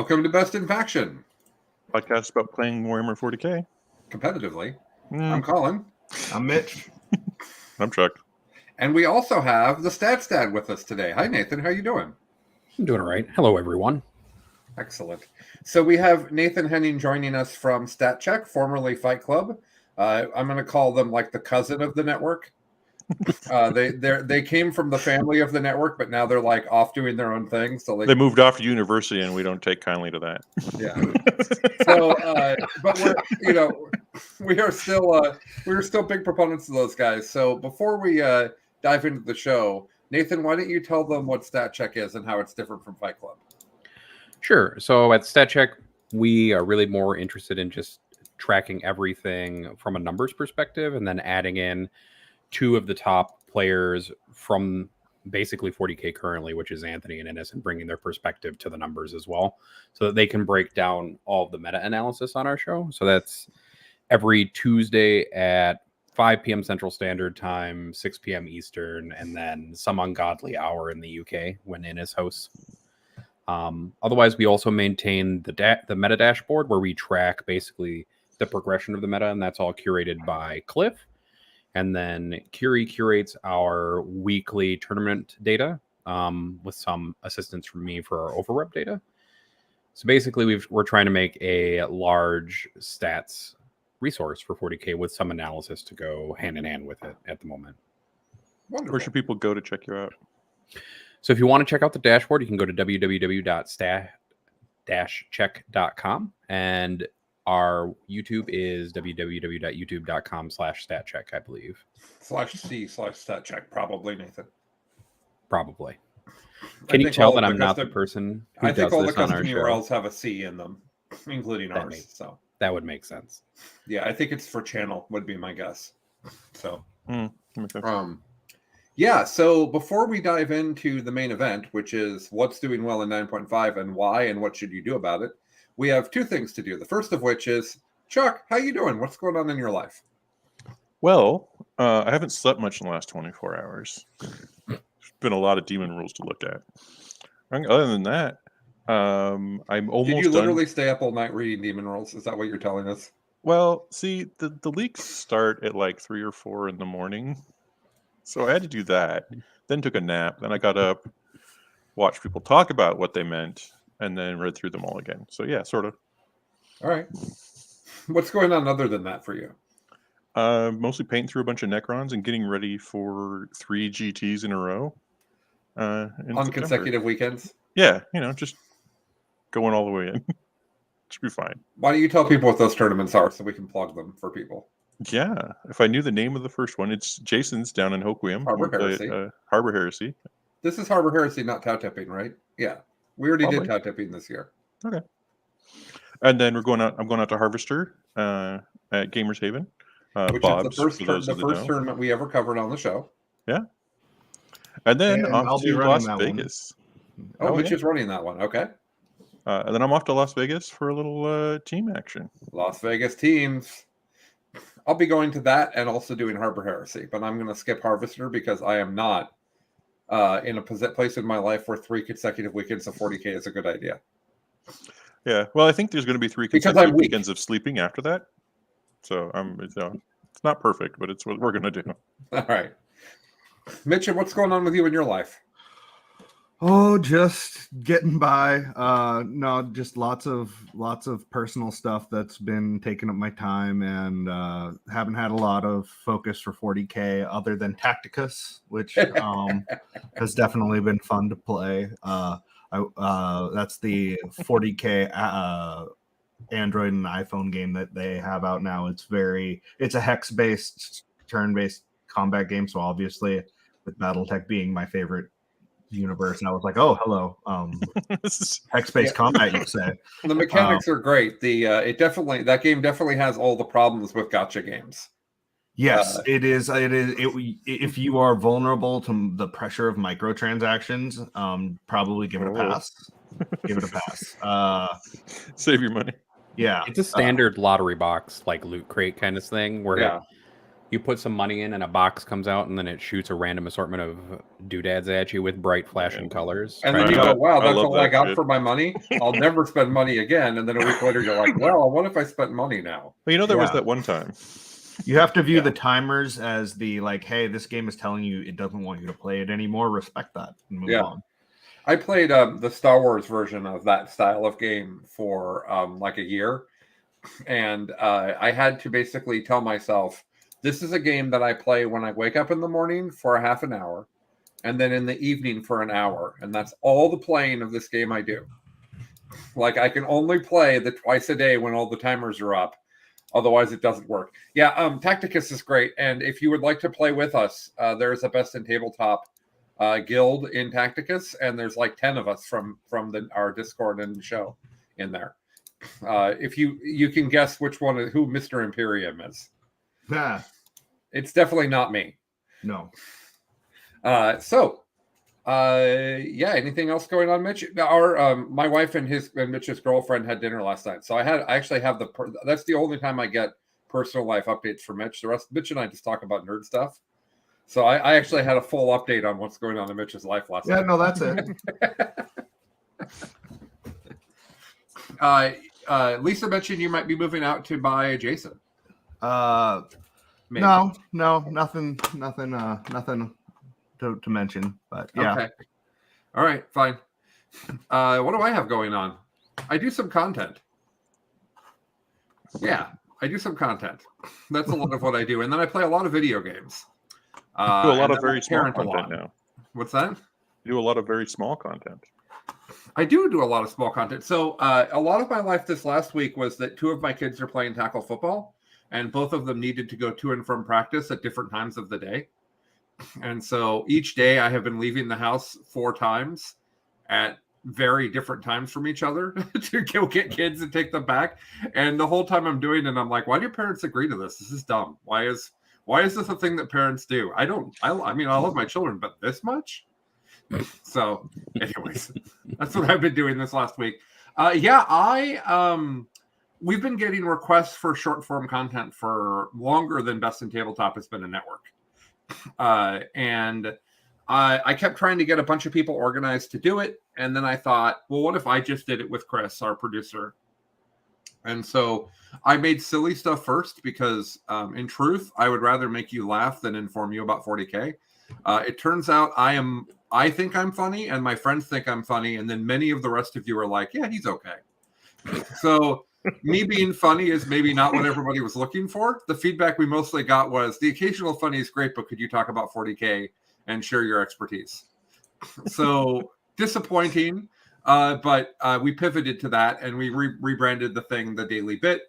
Welcome to Best in Faction. Podcast about playing Warhammer 40k. Competitively. I'm Colin. I'm Mitch. I'm Chuck. And we also have the Stats Dad with us today. Hi, Nathan. How you doing? I'm doing all right. Hello, everyone. Excellent. So we have Nathan Henning joining us from Stat Check, formerly Fight Club. I'm going to call them like the cousin of the network. They came from the family of the network, but now they're like off doing their own thing. So they moved off to university, and we don't take kindly to that. Yeah. So, but we're still big proponents of those guys. So before we dive into the show, Nathan, why don't you tell them what Stat Check is and how it's different from Fight Club? Sure. So at Stat Check, we are really more interested in just tracking everything from a numbers perspective, and then adding in two of the top players from basically 40k currently, which is Anthony and Ennis, and bringing their perspective to the numbers as well, so that they can break down all of the meta analysis on our show. So that's every Tuesday at 5 p.m. Central Standard Time, 6 p.m. Eastern, and then some ungodly hour in the UK when Ennis hosts. Otherwise, we also maintain the meta dashboard, where we track basically the progression of the meta, and that's all curated by Cliff. And then Curie curates our weekly tournament data with some assistance from me for our overrep data. So basically, we're trying to make a large stats resource for 40k with some analysis to go hand in hand with it at the moment. Wonderful. Where should people go to check you out? So if you want to check out the dashboard, you can go to www.stat-check.com, and our YouTube is www.youtube.com/statcheck, I believe. /C/statcheck, probably, Nathan. Probably. Can you tell that I'm not the person who I think does all the this on our custom show? URLs have a C in them, including ours. So that would make sense. Yeah, I think it's for channel, would be my guess. So, yeah, so before we dive into the main event, which is what's doing well in 9.5 and why and what should you do about it, we have two things to do. The first of which is, Chuck, how you doing? What's going on in your life? Well, I haven't slept much in the last 24 hours. There's been a lot of demon rules to look at. Other than that, I'm almost done. Did you literally stay up all night reading demon rules? Is that what you're telling us? Well, see, the leaks start at like 3 or 4 in the morning. So I had to do that, then took a nap, then I got up, watched people talk about what they meant, and then read through them all again. So yeah, sort of. All right. What's going on other than that for you? Mostly painting through a bunch of Necrons and getting ready for 3 GTs in a row. On September. Consecutive weekends? Yeah, just going all the way in. Should be fine. Why don't you tell people what those tournaments are so we can plug them for people? Yeah, if I knew the name of the first one, it's Jason's down in Hoquiam. Harbor Heresy. Harbor Heresy. This is Harbor Heresy, not Tau Tipping, right? Yeah. We already did Tau Tipping this year. Okay. And then I'm going out to Harvester at Gamers Haven. Which Bob's, is the first tournament we ever covered on the show. Yeah. And then off to Las Vegas. Oh, Mitch is running that one. Okay. And then I'm off to Las Vegas for a little team action. Las Vegas teams. I'll be going to that and also doing Harbor Heresy, but I'm going to skip Harvester because I am not in a place in my life where 3 consecutive weekends of 40k is a good idea. Yeah, well, I think there's going to be 3 consecutive weekends of sleeping after that. So it's not perfect, but it's what we're going to do. All right. Mitch, what's going on with you in your life? Oh, just getting by. No, just lots of personal stuff that's been taking up my time, and haven't had a lot of focus for 40k other than Tacticus, which has definitely been fun to play. That's the 40k Android and iPhone game that they have out now. It's a hex-based, turn-based combat game. So obviously, with BattleTech being my favorite universe, and I was like, oh, hello, hex-based combat, you say. The mechanics are great. That game definitely has all the problems with gacha games. Yes, it is. If you are vulnerable to the pressure of microtransactions, probably give it a pass. Give it a pass. Save your money. Yeah, it's a standard lottery box, like loot crate kind of thing, where You put some money in, and a box comes out, and then it shoots a random assortment of doodads at you with bright flashing colors. And then I you go, wow, I that's love all I that got shit. for my money. I'll never spend money again. And then a week later, you're like, well, what if I spent money now? Well, you know, there was Yeah. that one time. You have to view Yeah. the timers as the like, hey, this game is telling you it doesn't want you to play it anymore. Respect that and move Yeah. on. I played the Star Wars version of that style of game for like a year. And I had to basically tell myself, this is a game that I play when I wake up in the morning for a half an hour, and then in the evening for an hour. And that's all the playing of this game I do. Like, I can only play the twice a day when all the timers are up. Otherwise, it doesn't work. Yeah, Tacticus is great. And if you would like to play with us, there's a Best in Tabletop guild in Tacticus, and there's like 10 of us from our Discord and show in there. If you can guess who Mr. Imperium is. Yeah. It's definitely not me. No. Yeah, anything else going on, Mitch? My wife and Mitch's girlfriend had dinner last night, so I actually have that's the only time I get personal life updates from Mitch. The rest, Mitch and I just talk about nerd stuff. So I actually had a full update on what's going on in Mitch's life last night. Yeah, no, that's it. Lisa mentioned you might be moving out to buy Jason. Maybe. No, nothing to mention. But yeah. Okay. All right, fine. What do I have going on? I do some content. Yeah, I do some content. That's a lot of what I do. And then I play a lot of video games. You do a lot and of very I small parent a lot. content now. What's that? You do a lot of very small content. I do a lot of small content. So a lot of my life this last week was that 2 of my kids are playing tackle football, and both of them needed to go to and from practice at different times of the day. And so each day I have been leaving the house 4 times at very different times from each other to go get kids and take them back. And the whole time I'm doing it, I'm like, why do parents agree to this? This is dumb. Why is this a thing that parents do? I mean, I love my children, but this much? So anyways, that's what I've been doing this last week. We've been getting requests for short form content for longer than Best in Tabletop has been a network. And I kept trying to get a bunch of people organized to do it. And then I thought, well, what if I just did it with Chris, our producer? And so I made silly stuff first because in truth, I would rather make you laugh than inform you about 40K. It turns out I think I'm funny and my friends think I'm funny. And then many of the rest of you are like, yeah, he's okay. So me being funny is maybe not what everybody was looking for. The feedback we mostly got was the occasional funny is great, but could you talk about 40K and share your expertise? So disappointing, but we pivoted to that and we rebranded the thing the Daily Bit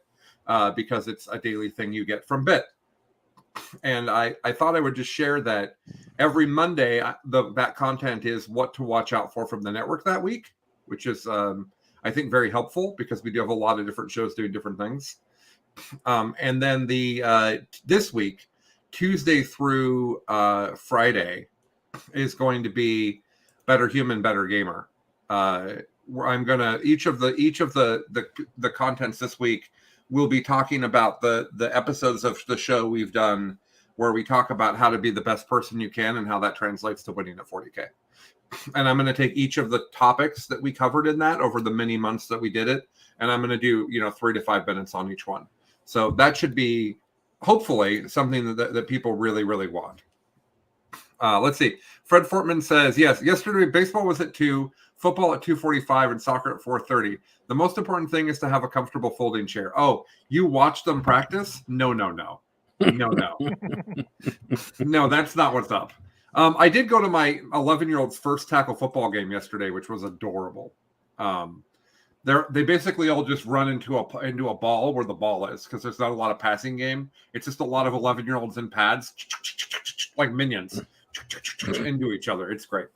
because it's a daily thing you get from Bit. And I thought I would just share that every Monday that content is what to watch out for from the network that week, which is I think very helpful because we do have a lot of different shows doing different things. And then this week, Tuesday through Friday, is going to be Better Human, Better Gamer. I'm gonna each of the contents this week we'll be talking about the episodes of the show we've done where we talk about how to be the best person you can and how that translates to winning at 40K. And I'm going to take each of the topics that we covered in that over the many months that we did it. And I'm going to do, 3 to 5 minutes on each one. So that should be hopefully something that people really, really want. Let's see. Fred Fortman says, yes, yesterday baseball was at 2, football at 2:45, and soccer at 4:30. The most important thing is to have a comfortable folding chair. Oh, you watch them practice? No. No, that's not what's up. I did go to my 11-year-old's first tackle football game yesterday, which was adorable. They basically all just run into a ball where the ball is because there's not a lot of passing game. It's just a lot of 11-year-olds in pads, like minions, into each other. It's great.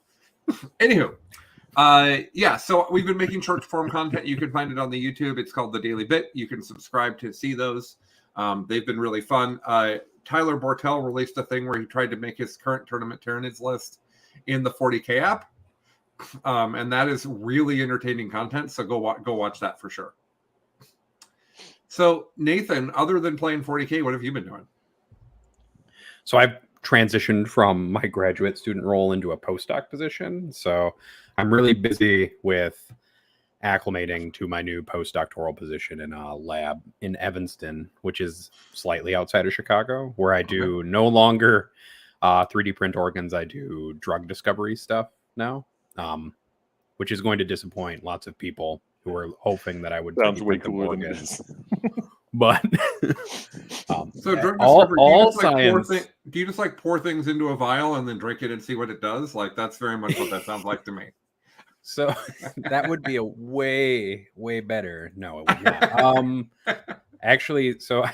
Anywho, so we've been making short form content. You can find it on the YouTube. It's called The Daily Bit. You can subscribe to see those. They've been really fun. Tyler Bortel released a thing where he tried to make his current tournament Tyranids list in the 40K app. And that is really entertaining content. So go watch that for sure. So Nathan, other than playing 40K, what have you been doing? So I've transitioned from my graduate student role into a postdoc position. So I'm really busy with acclimating to my new postdoctoral position in a lab in Evanston, which is slightly outside of Chicago, where I do no longer 3D print organs. I do drug discovery stuff now, which is going to disappoint lots of people who are hoping that I would Sounds 3D way print them cooler than it organs. is. But So drug all discovery, do you just like science. do you just like pour things into a vial and then drink it and see what it does? Like that's very much what that sounds like to me. So that would be a way better. No, it would not. Actually, so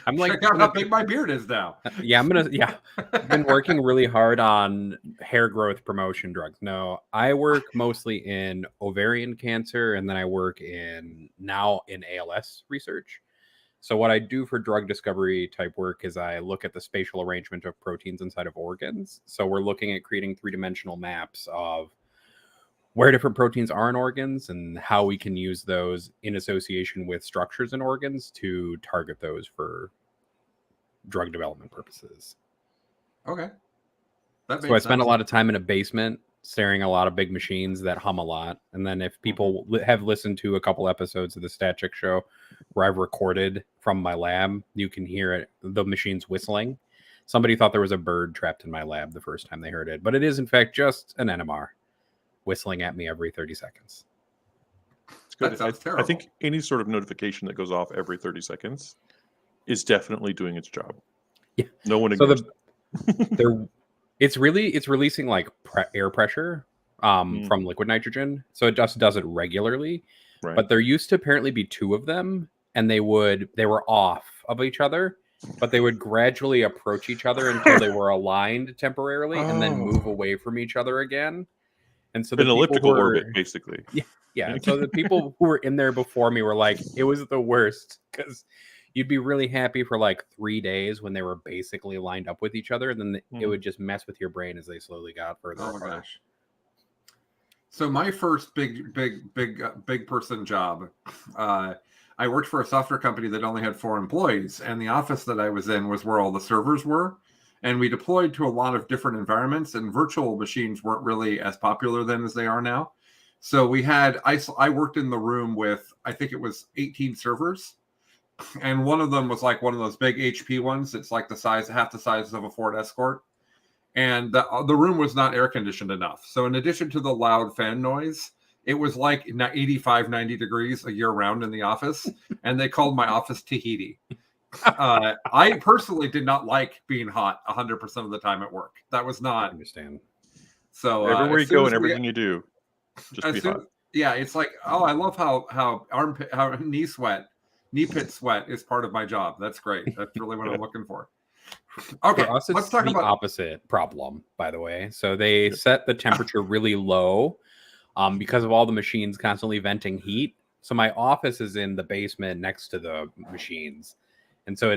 I'm like, Check out how big my beard is now. I've been working really hard on hair growth promotion drugs. No, I work mostly in ovarian cancer, and then I work in ALS research. So what I do for drug discovery type work is I look at the spatial arrangement of proteins inside of organs. So we're looking at creating three-dimensional maps of where different proteins are in organs and how we can use those in association with structures in organs to target those for drug development purposes. Okay. So I spend a lot of time in a basement staring at a lot of big machines that hum a lot. And then if people have listened to a couple episodes of the Stat Check show where I've recorded from my lab, you can hear the machines whistling. Somebody thought there was a bird trapped in my lab the first time they heard it, but it is in fact just an NMR whistling at me every 30 seconds. It's good. That sounds terrible. I think any sort of notification that goes off every 30 seconds is definitely doing its job. Yeah. No one ignores it's releasing like air pressure from liquid nitrogen. So it just does it regularly. Right. But there used to apparently be two of them, and they were off of each other, but they would gradually approach each other until they were aligned temporarily and then move away from each other again. And so an elliptical orbit, basically. Yeah. So the people who were in there before me were like, it was the worst because you'd be really happy for like 3 days when they were basically lined up with each other, and then it would just mess with your brain as they slowly got further apart. Gosh. So my first big person job, I worked for a software company that only had 4 employees, and the office that I was in was where all the servers were. And we deployed to a lot of different environments, and virtual machines weren't really as popular then as they are now. So I worked in the room with, I think it was 18 servers. And one of them was like one of those big HP ones. It's like half the size of a Ford Escort. And the room was not air conditioned enough. So in addition to the loud fan noise, it was like 85, 90 degrees a year round in the office. And they called my office Tahiti. I personally did not like being hot 100% of the time at work. That was not. I understand. So everywhere you go and everything you do, just be hot. Yeah, it's like, I love how knee pit sweat is part of my job. That's great. That's really what I'm looking for. Okay, for us, let's talk about opposite problem, by the way. So they set the temperature really low because of all the machines constantly venting heat. So my office is in the basement next to the machines. And so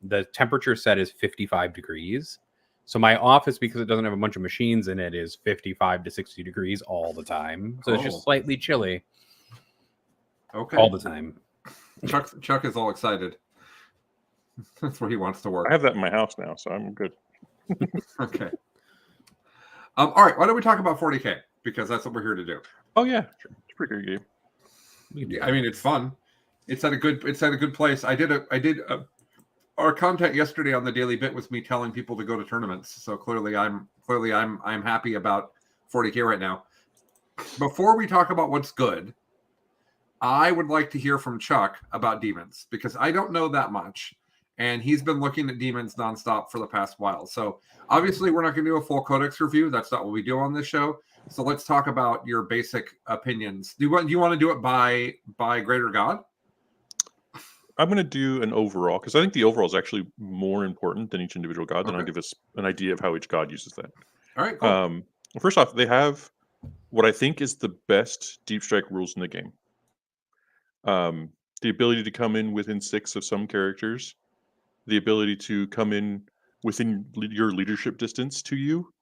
the temperature set is 55 degrees. So my office, because it doesn't have a bunch of machines in it, is 55 to 60 degrees all the time. So it's just slightly chilly. Okay. All the time. Chuck is all excited. That's where he wants to work. I have that in my house now, so I'm good. Okay. All right. Why don't we talk about 40K? Because that's what we're here to do. Oh yeah, sure. It's a pretty good game. Yeah, I mean, it's fun. It's at a good place. Our content yesterday on the Daily Bit was me telling people to go to tournaments. So clearly I'm happy about 40K right now. Before we talk about what's good, I would like to hear from Chuck about demons, because I don't know that much. And he's been looking at demons nonstop for the past while. So obviously we're not going to do a full codex review. That's not what we do on this show. So let's talk about your basic opinions. Do you want to do it by greater God? I'm going to do an overall, because I think the overall is actually more important than each individual god. Then I'll give us an idea of how each god uses that. All right, cool. First off, they have what I think is the best deep strike rules in the game. The ability to come in within 6 of some characters, the ability to come in within your leadership distance to you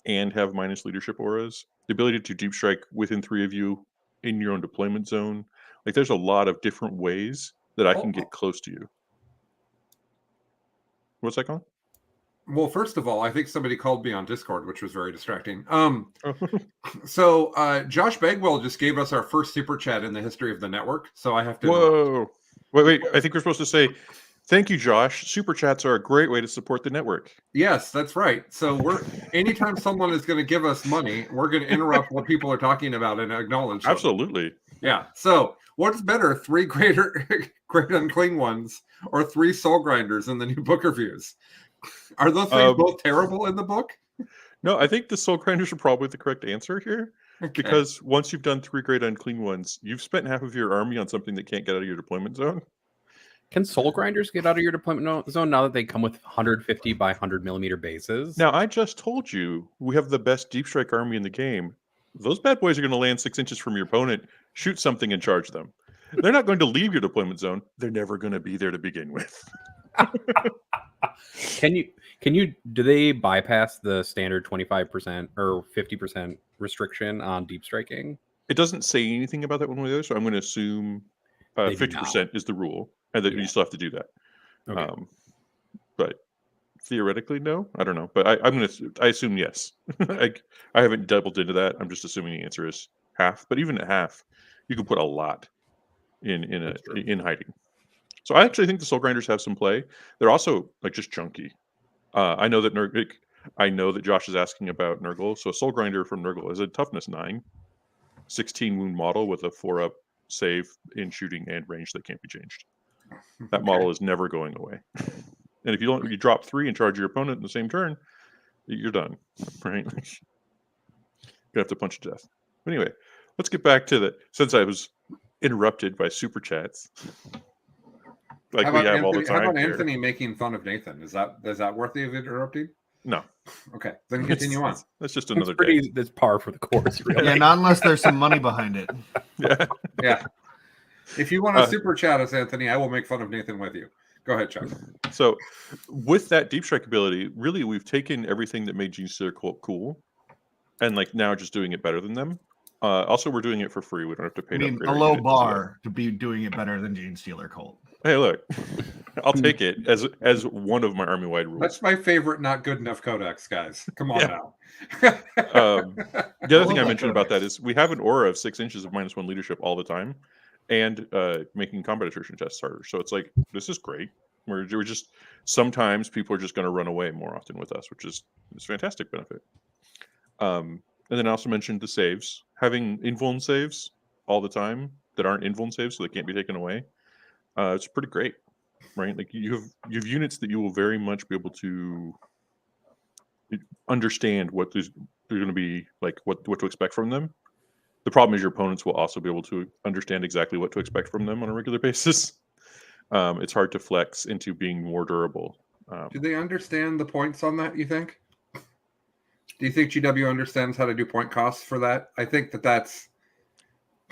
and have minus leadership auras, the ability to deep strike within 3 of you in your own deployment zone. Like, there's a lot of different ways that I can get close to you. What's that called? Well, first of all, I think somebody called me on Discord, which was very distracting. So Josh Bagwell just gave us our first super chat in the history of the network. So I have to interrupt. Whoa. Wait. I think we're supposed to say, thank you, Josh. Super chats are a great way to support the network. Yes, that's right. So anytime someone is going to give us money, we're going to interrupt what people are talking about and acknowledge them. Absolutely. Yeah. So what's better, 3 great unclean ones or 3 soul grinders in the new book reviews? Are those things both terrible in the book? No, I think the soul grinders are probably the correct answer here. Okay. Because once you've done 3 great unclean ones, you've spent half of your army on something that can't get out of your deployment zone. Can soul grinders get out of your deployment zone now that they come with 150 by 100 millimeter bases? Now, I just told you we have the best deep strike army in the game. Those bad boys are going to land 6 inches from your opponent, shoot something, and charge them. They're not going to leave your deployment zone. They're never going to be there to begin with. Do they bypass the standard 25% or 50% restriction on deep striking? It doesn't say anything about that one way or the other, so I'm going to assume 50% is the rule, and that you still have to do that. Okay. But theoretically, no. I don't know, but I assume yes. I haven't doubled into that. I'm just assuming the answer is half. But even at half, you can put a lot in hiding. So I actually think the soul grinders have some play. They're also like just chunky. I know that Josh is asking about Nurgle. So a soul grinder from Nurgle is a toughness 9, 16 wound model with a 4-up save in shooting and range that can't be changed. That model is never going away. And if you drop 3 and charge your opponent in the same turn, you're done, right? You're gonna have to punch to death. But anyway, let's get back to since I was interrupted by super chats. Like we have all the time. How about here. Anthony making fun of Nathan? Is that worthy of interrupting? No. Okay, then continue on. That's just another day. That's par for the course, really. Yeah, not unless there's some money behind it. Yeah. If you want to super chat us, Anthony, I will make fun of Nathan with you. Go ahead, Chuck. So, with that deep strike ability, really, we've taken everything that made Genestealer Cult cool, and like now just doing it better than them. Also, we're doing it for free. We don't have to pay. A low bar to be doing it better than Genestealer Cult. Hey, look, I'll take it as one of my army-wide rules. That's my favorite not good enough codex, guys. Come on now. The other thing I mentioned about that is we have an aura of 6 inches of -1 leadership all the time, and making combat attrition tests harder. So it's like, this is great. We're just, sometimes people are just going to run away more often with us, which is fantastic benefit. And then I also mentioned the saves, having invuln saves all the time that aren't invuln saves, so they can't be taken away. It's pretty great, right? Like you have units that you will very much be able to understand what they're going to be like, what to expect from them. The problem is your opponents will also be able to understand exactly what to expect from them on a regular basis. It's hard to flex into being more durable. Do they understand the points on that, you think? Do you think GW understands how to do point costs for that? I think that's...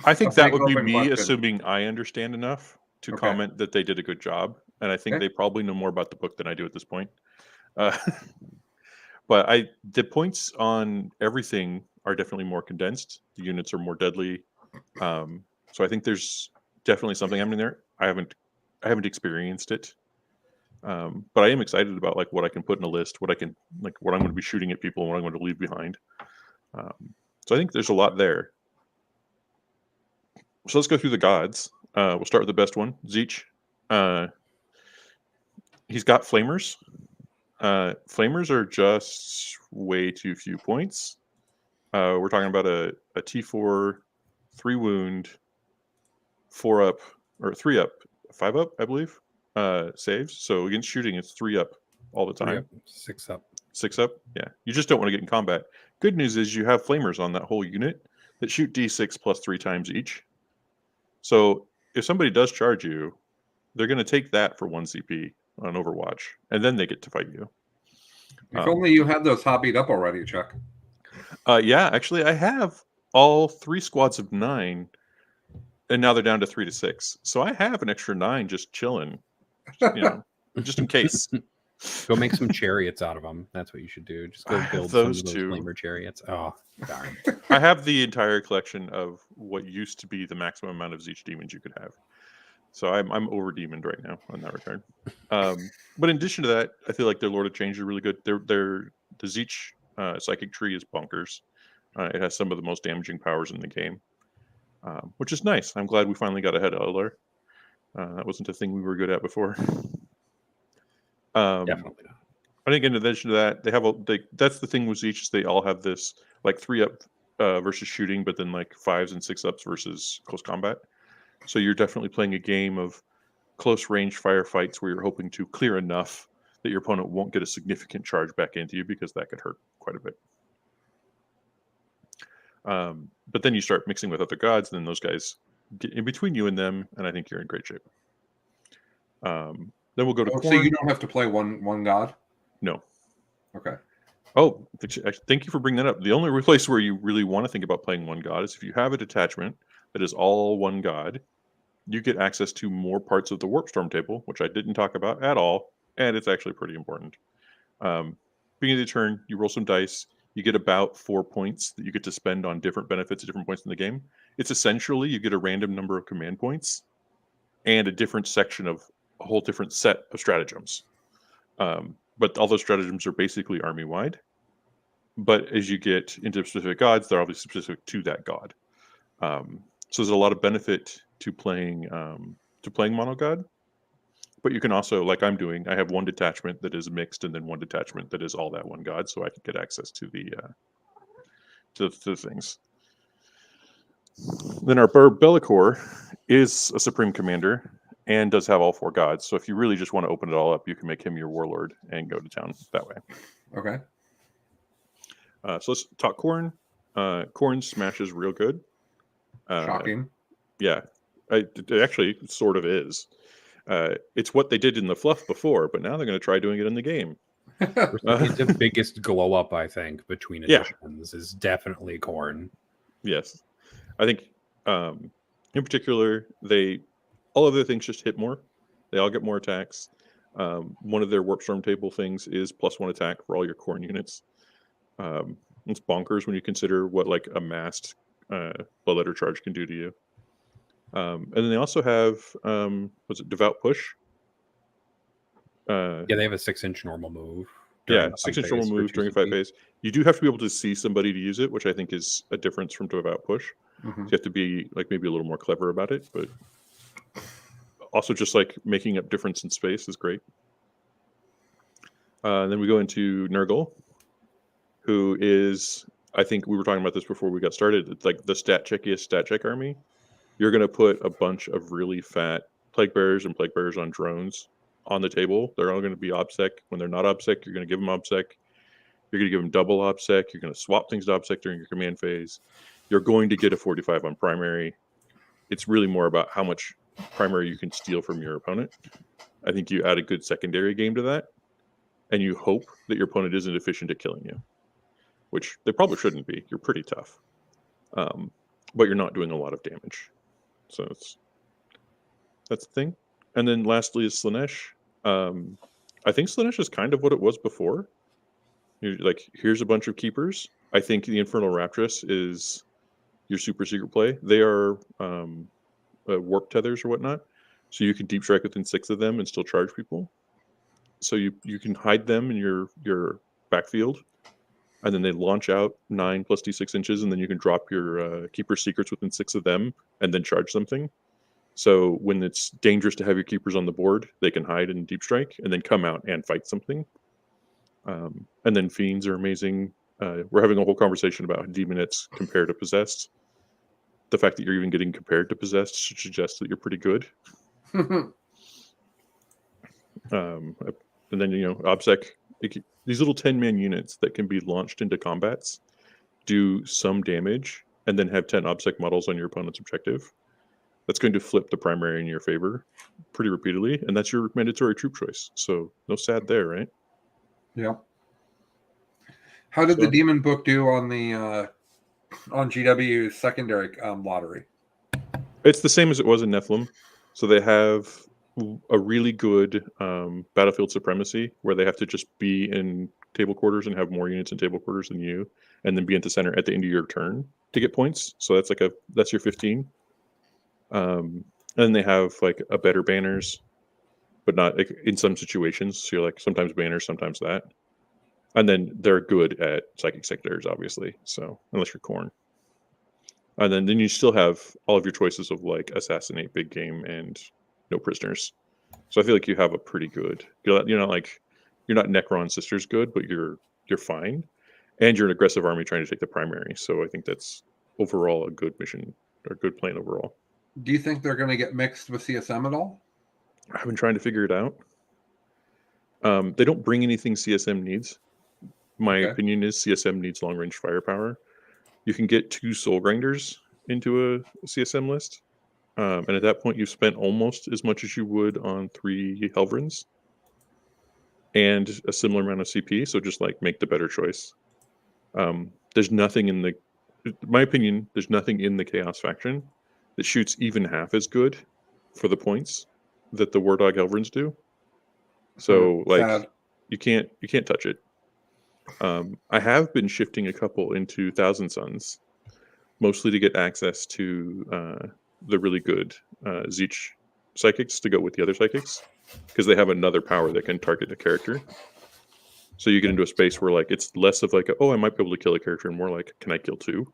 I think that would be me question. Assuming I understand enough to comment that they did a good job. And I think they probably know more about the book than I do at this point. But the points on everything are definitely more condensed. The units are more deadly. So I think there's definitely something happening there. I haven't experienced it. But I am excited about like what I can put in a list, what I'm going to be shooting at people and what I'm going to leave behind. So I think there's a lot there. So let's go through the gods. We'll start with the best one, Zeech. He's got flamers. Flamers are just way too few points. We're talking about a T4, 3 wound, 4-up, or 3-up, 5-up, I believe, saves. So against shooting, it's 3-up all the time. 6-up. 6-up, yeah. You just don't want to get in combat. Good news is you have flamers on that whole unit that shoot D6 plus 3 times each. So if somebody does charge you, they're going to take that for 1 CP on Overwatch, and then they get to fight you. If only you had those hobbied up already, Chuck. Yeah, actually, I have all 3 squads of 9, and now they're down to 3 to 6. So I have an extra 9 just chilling, just in case. Go make some chariots out of them. That's what you should do. Just go build those some of those flamer chariots. Oh, darn. I have the entire collection of what used to be the maximum amount of Zeech demons you could have. So I'm over demoned right now on that regard. But in addition to that, I feel like their Lord of Change is really good. The Zeech psychic tree is bonkers. It has some of the most damaging powers in the game, which is nice. I'm glad we finally got ahead of Uller. That wasn't a thing we were good at before. Definitely not. I think in addition to that, that's the thing with Zeech is they all have this like 3-up versus shooting, but then like 5s and 6-ups versus close combat. So you're definitely playing a game of close range firefights where you're hoping to clear enough that your opponent won't get a significant charge back into you, because that could hurt quite a bit. But then you start mixing with other gods, and then those guys get in between you and them, and I think you're in great shape. Then we'll go to So Khorne. you don't have to play one god? No. Okay. Oh, thank you for bringing that up. The only place where you really want to think about playing one god is if you have a detachment that is all one god. You get access to more parts of the Warp Storm table, which I didn't talk about at all, and it's actually pretty important. Beginning of the turn, you roll some dice. You get about 4 points that you get to spend on different benefits at different points in the game. It's essentially you get a random number of command points and a different section of a whole different set of stratagems. But all those stratagems are basically army-wide. But as you get into specific gods, they're obviously specific to that god. So there's a lot of benefit to playing mono god. But you can also, like I'm doing, I have one detachment that is mixed, and then one detachment that is all that one god, so I can get access to the things. Then our Be'lakor is a supreme commander and does have all 4 gods. So if you really just want to open it all up, you can make him your warlord and go to town that way. Okay. So let's talk Khorne. Khorne smashes real good. Shocking. Yeah, it actually sort of is. It's what they did in the fluff before, but now they're going to try doing it in the game. It's the biggest glow up, I think, between editions is definitely Khorne. Yes. I think in particular, all of their things just hit more. They all get more attacks. One of their Warp Storm table things is +1 attack for all your Khorne units. It's bonkers when you consider what like a massed bloodletter charge can do to you. And then they also have Devout Push? Yeah, they have a 6-inch normal move. Yeah, 6-inch normal move during a fight phase. You do have to be able to see somebody to use it, which I think is a difference from Devout Push. Mm-hmm. You have to be like maybe a little more clever about it, but also just like making up difference in space is great. Then we go into Nurgle, who is, I think we were talking about this before we got started. It's like the stat check army. You're going to put a bunch of really fat plague bearers and plague bearers on drones on the table. They're all going to be OBSEC. When they're not OBSEC, you're going to give them OBSEC. You're going to give them double OBSEC. You're going to swap things to OBSEC during your command phase. You're going to get a 45 on primary. It's really more about how much primary you can steal from your opponent. I think you add a good secondary game to that, and you hope that your opponent isn't efficient at killing you, which they probably shouldn't be. You're pretty tough, but you're not doing a lot of damage. So that's the thing. And then lastly is Slaanesh. I think Slaanesh is kind of what it was before. You're like, here's a bunch of keepers. I think the Infernal Raptress is your super secret play. They are warp tethers or whatnot, so you can deep strike within 6 of them and still charge people. So you can hide them in your backfield, and then they launch out 9 plus d6 inches, and then you can drop your keeper secrets within 6 of them and then charge something. So when it's dangerous to have your keepers on the board, they can hide and deep strike and then come out and fight something. And then fiends are amazing. We're having a whole conversation about demonettes compared to possessed. The fact that you're even getting compared to possessed should suggest that you're pretty good. And then, OBSEC, these little 10-man units that can be launched into combats do some damage and then have 10 OBSEC models on your opponent's objective. That's going to flip the primary in your favor pretty repeatedly, and that's your mandatory troop choice. So no sad there, right? Yeah. How did the Demon Book do on the on GW's secondary lottery? It's the same as it was in Nephilim. So they have a really good battlefield supremacy where they have to just be in table quarters and have more units in table quarters than you, and then be at the center at the end of your turn to get points. So that's your 15. And they have like a better banners, but not like, in some situations. So you're like sometimes banners, sometimes that. And then they're good at psychic secondaries, obviously. So unless you're Khorne. And then you still have all of your choices of like assassinate, big game, and no prisoners. So I feel like you have a pretty good. You're not Necron sisters good, but you're fine, and you're an aggressive army trying to take the primary. So I think that's overall a good mission or good plan overall. Do you think they're going to get mixed with CSM at all? I've been trying to figure it out. They don't bring anything CSM needs. My opinion is CSM needs long range firepower. You can get 2 soul grinders into a CSM list. And at that point, you've spent almost as much as you would on 3 Helverins and a similar amount of CP. So just like make the better choice. There's nothing in my opinion, there's nothing in the Chaos faction that shoots even half as good for the points that the War Dog Helverins do. So like you can't touch it. I have been shifting a couple into Thousand Suns, mostly to get access to the really good Zeech psychics to go with the other psychics, because they have another power that can target a character. So you get into a space where like it's less of like, I might be able to kill a character, and more like, can I kill 2?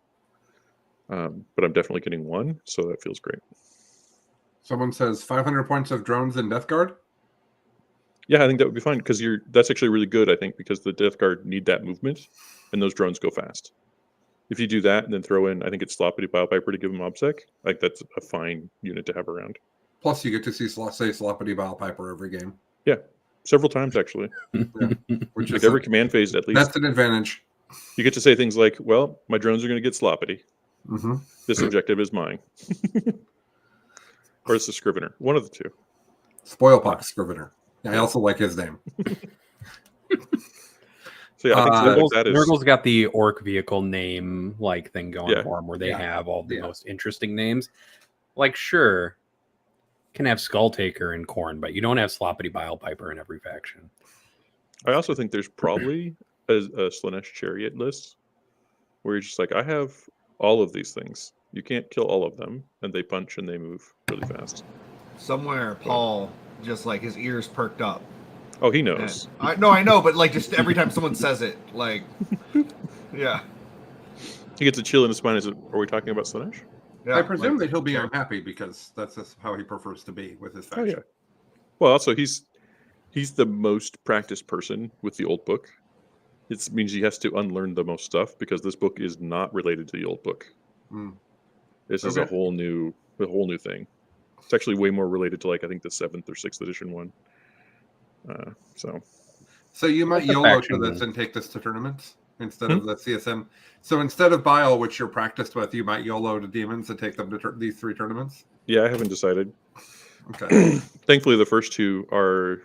But I'm definitely getting 1, so that feels great. Someone says 500 points of drones in Death Guard. Yeah, I think that would be fine because that's actually really good. I think because the Death Guard need that movement, and those drones go fast. If you do that and then throw in, I think it's Sloppity Bilepiper to give them obsec. Like that's a fine unit to have around. Plus, you get to say Sloppity Bilepiper every game. Yeah, several times actually. Yeah. Which like is every command phase at least. That's an advantage. You get to say things like, "Well, my drones are going to get sloppity. Mm-hmm. This objective is mine," or it's the Scrivener. One of the two. Spoilpox Scrivener. I also like his name. So yeah, I think that is. Nurgle's got the orc vehicle name like thing going for him, where they Yeah. have all the most interesting names. Like, sure, can have Skulltaker in Khorne, but you don't have Sloppity Bilepiper in every faction. I also think there's probably a Slaanesh Chariot list where you're just like, I have all of these things. You can't kill all of them, and they punch and they move really fast. Somewhere, Paul just like his ears perked up. Oh, he knows. I know, but like just every time someone says it, like, yeah. He gets a chill in his spine. Are we talking about Slaanesh? Yeah, I presume that he'll be unhappy because that's just how he prefers to be with his faction. Oh yeah. Well, also he's the most practiced person with the old book. It means he has to unlearn the most stuff because this book is not related to the old book. This is a whole new thing. It's actually way more related to like I think the 7th or 6th edition one. So you might YOLO to this and take this to tournaments instead of the CSM. So instead of Bile, which you're practiced with, you might YOLO to demons and take them to these 3 tournaments. Yeah, I haven't decided. Okay. Thankfully, the first 2 are.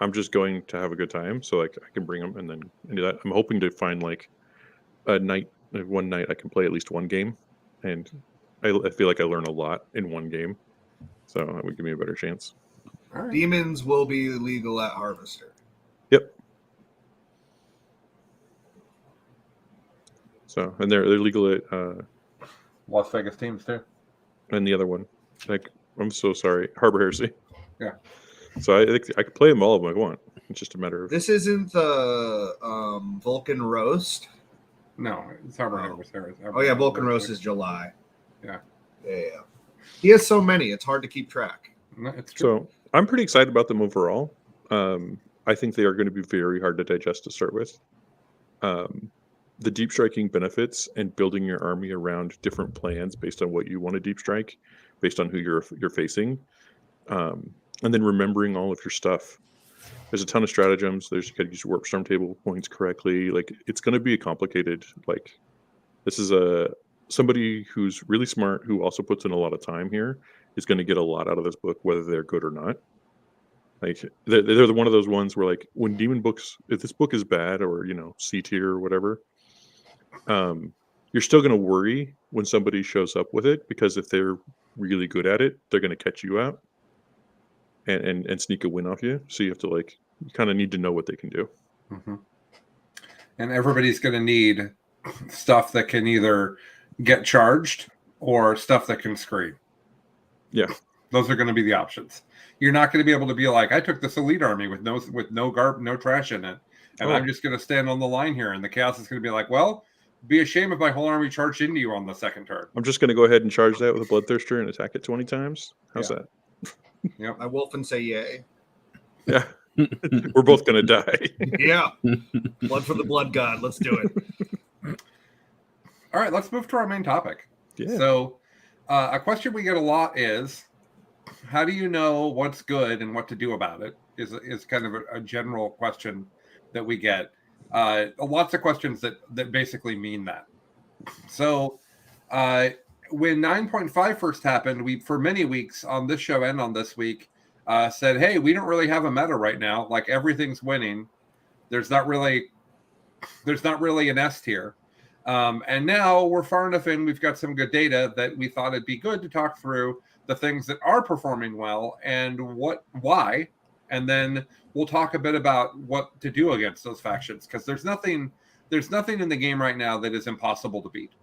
I'm just going to have a good time, so like I can bring them and then do that. I'm hoping to find like one night I can play at least 1 game, and I feel like I learn a lot in 1 game, so that would give me a better chance. All right. Demons will be legal at Harvester. Yep. So, and they're legal at Las Vegas teams too. And the other one, like I'm so sorry, Harbor Heresy. Yeah. So I think I could play them all if I want. It's just a matter of. This isn't the Vulcan Roast. No, it's Harbor Heresy. Oh yeah, Vulcan Roast is July. Yeah. Yeah. He has so many; it's hard to keep track. No, it's true. So I'm pretty excited about them overall. I think they are going to be very hard to digest to start with. The deep striking benefits and building your army around different plans based on what you want to deep strike, based on who you're facing, and then remembering all of your stuff. There's a ton of stratagems. There's you got to use warp storm table points correctly. Like it's going to be a complicated. Like this is somebody who's really smart who also puts in a lot of time here is going to get a lot out of this book, whether they're good or not. Like they're one of those ones where like when demon books, if this book is bad or C tier or whatever, you're still going to worry when somebody shows up with it, because if they're really good at it, they're going to catch you out and sneak a win off you. So you have to you kind of need to know what they can do. Mm-hmm. And everybody's going to need stuff that can either get charged or stuff that can screen. Yeah. Those are going to be the options. You're not going to be able to be like, I took this elite army with no trash in it, and I'm just going to stand on the line here, and the chaos is going to be like, well, be a shame if my whole army charged into you on the second turn. I'm just going to go ahead and charge that with a Bloodthirster and attack it 20 times. How's that? Yep. My wolf and say yay. Yeah. We're both going to die. Yeah. Blood for the blood god. Let's do it. All right, let's move to our main topic. Yeah. So a question we get a lot is, how do you know what's good and what to do about it is kind of a general question that we get. Lots of questions that basically mean that. So when 9.5 first happened, we, for many weeks on this show and on this week, said, hey, we don't really have a meta right now. Like, everything's winning. There's not really an est here. And now we're far enough in, we've got some good data that we thought it'd be good to talk through the things that are performing well and why, and then we'll talk a bit about what to do against those factions, because there's nothing in the game right now that is impossible to beat.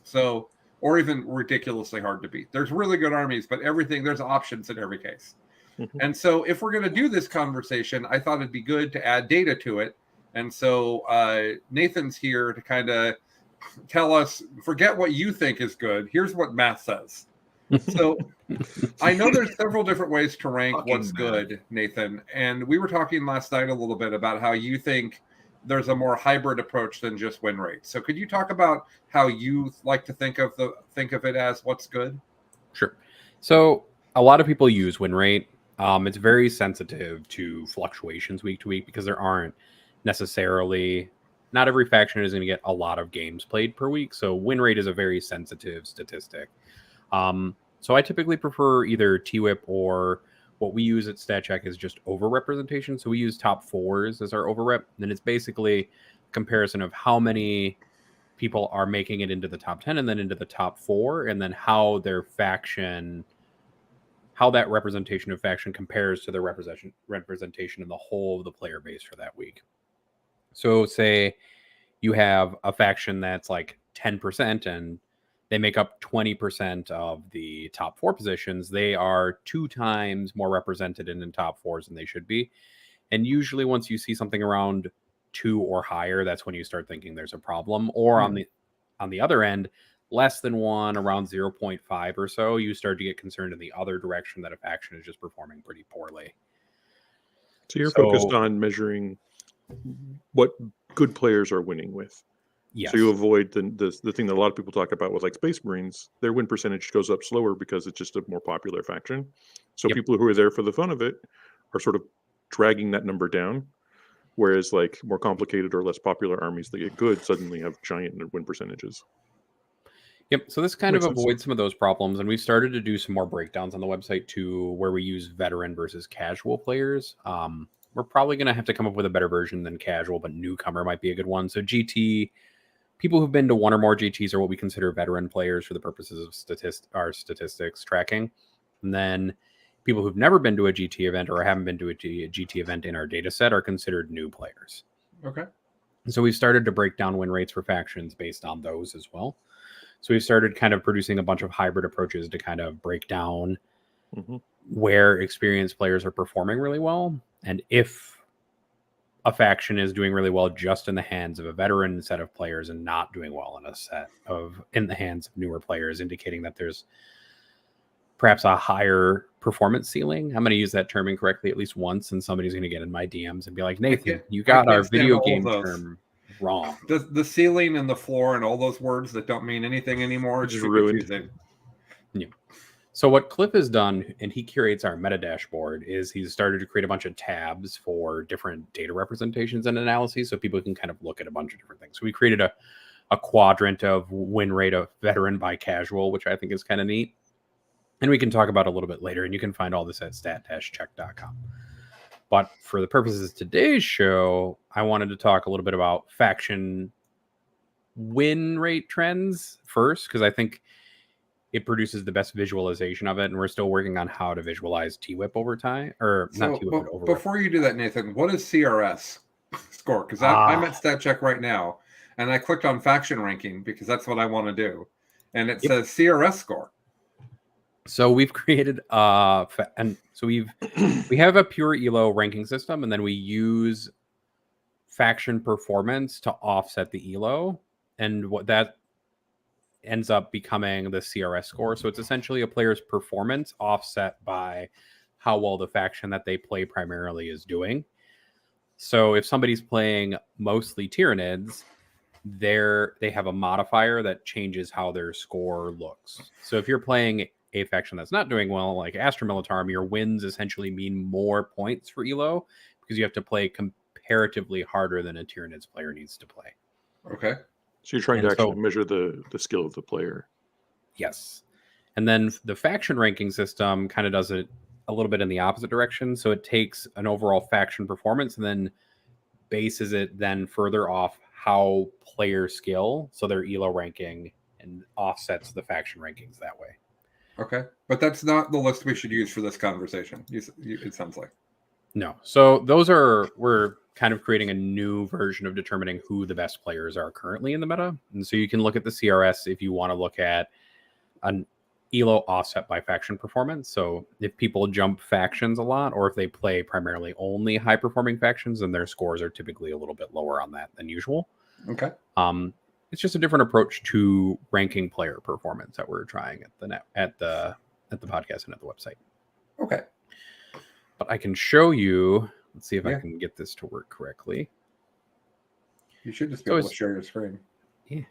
So, or even ridiculously hard to beat. There's really good armies, but there's options in every case. Mm-hmm. And so if we're going to do this conversation, I thought it'd be good to add data to it. And so Nathan's here to kind of tell us, forget what you think is good. Here's what math says. So I know there's several different ways to rank Fucking what's good, Nathan. And we were talking last night a little bit about how you think there's a more hybrid approach than just win rate. So could you talk about how you like to think of it as what's good? Sure. So a lot of people use win rate. It's very sensitive to fluctuations week to week because there aren't necessarily, not every faction is going to get a lot of games played per week. So win rate is a very sensitive statistic. So I typically prefer either TWIP or what we use at StatCheck is just overrepresentation. So we use top fours as our overrep. And it's basically a comparison of how many people are making it into the top 10 and then into the top 4, and then how their faction, how that representation of faction compares to their representation in the whole of the player base for that week. So say you have a faction that's like 10% and they make up 20% of the top 4 positions. They are 2 times more represented in top 4s than they should be. And usually once you see something around 2 or higher, that's when you start thinking there's a problem. Or on the other end, less than 1, around 0.5 or so, you start to get concerned in the other direction that a faction is just performing pretty poorly. So you're focused on measuring what good players are winning with. Yes. So you avoid the thing that a lot of people talk about with like Space Marines. Their win percentage goes up slower because it's just a more popular faction. So people who are there for the fun of it are sort of dragging that number down. Whereas like more complicated or less popular armies that get good suddenly have giant win percentages. Yep. So this kind of avoids some of those problems. And we've started to do some more breakdowns on the website too, where we use veteran versus casual players. We're probably going to have to come up with a better version than casual, but newcomer might be a good one. So GT, people who've been to 1 or more GTs are what we consider veteran players for the purposes of our statistics tracking. And then people who've never been to a GT event or haven't been to a GT event in our data set are considered new players. Okay. So we've started to break down win rates for factions based on those as well. So we've started kind of producing a bunch of hybrid approaches to kind of break down where experienced players are performing really well. And if a faction is doing really well just in the hands of a veteran set of players and not doing well in the hands of newer players, indicating that there's perhaps a higher performance ceiling. I'm going to use that term incorrectly at least once, and somebody's going to get in my DMs and be like, Nathan, you got our video game term wrong. The ceiling and the floor and all those words that don't mean anything anymore. It's just ruined. Confusing. Yeah. So what Cliff has done, and he curates our meta dashboard, is he's started to create a bunch of tabs for different data representations and analyses so people can kind of look at a bunch of different things. So we created a quadrant of win rate of veteran by casual, which I think is kind of neat. And we can talk about a little bit later, and you can find all this at stat-check.com. But for the purposes of today's show, I wanted to talk a little bit about faction win rate trends first, because I think it produces the best visualization of it, and we're still working on how to visualize TWIP over time, or not TWIP, but over. Before you do that, Nathan, what is CRS score? Because I'm at StatCheck right now, and I clicked on faction ranking because that's what I want to do, and it says CRS score. So we've created and so we have a pure elo ranking system, and then we use faction performance to offset the elo, and what that ends up becoming the CRS score. So it's essentially a player's performance offset by how well the faction that they play primarily is doing. So if somebody's playing mostly Tyranids, they have a modifier that changes how their score looks. So if you're playing a faction that's not doing well, like Astra Militarum, your wins essentially mean more points for elo because you have to play comparatively harder than a Tyranids player needs to play. Okay. So you're trying And to actually so- measure the skill of the player. Yes. And then the faction ranking system kind of does it a little bit in the opposite direction. So it takes an overall faction performance and then bases it then further off how player skill, so their elo ranking, and offsets the faction rankings that way. Okay. But that's not the list we should use for this conversation. It sounds like. No. So we're kind of creating a new version of determining who the best players are currently in the meta. And so you can look at the CRS if you want to look at an elo offset by faction performance. So if people jump factions a lot, or if they play primarily only high performing factions, then their scores are typically a little bit lower on that than usual. Okay. It's just a different approach to ranking player performance that we're trying at the podcast and at the website. Okay. But I can show you. Let's see if Yeah. I can get this to work correctly. You should just be So able to it's- share your screen. Yeah.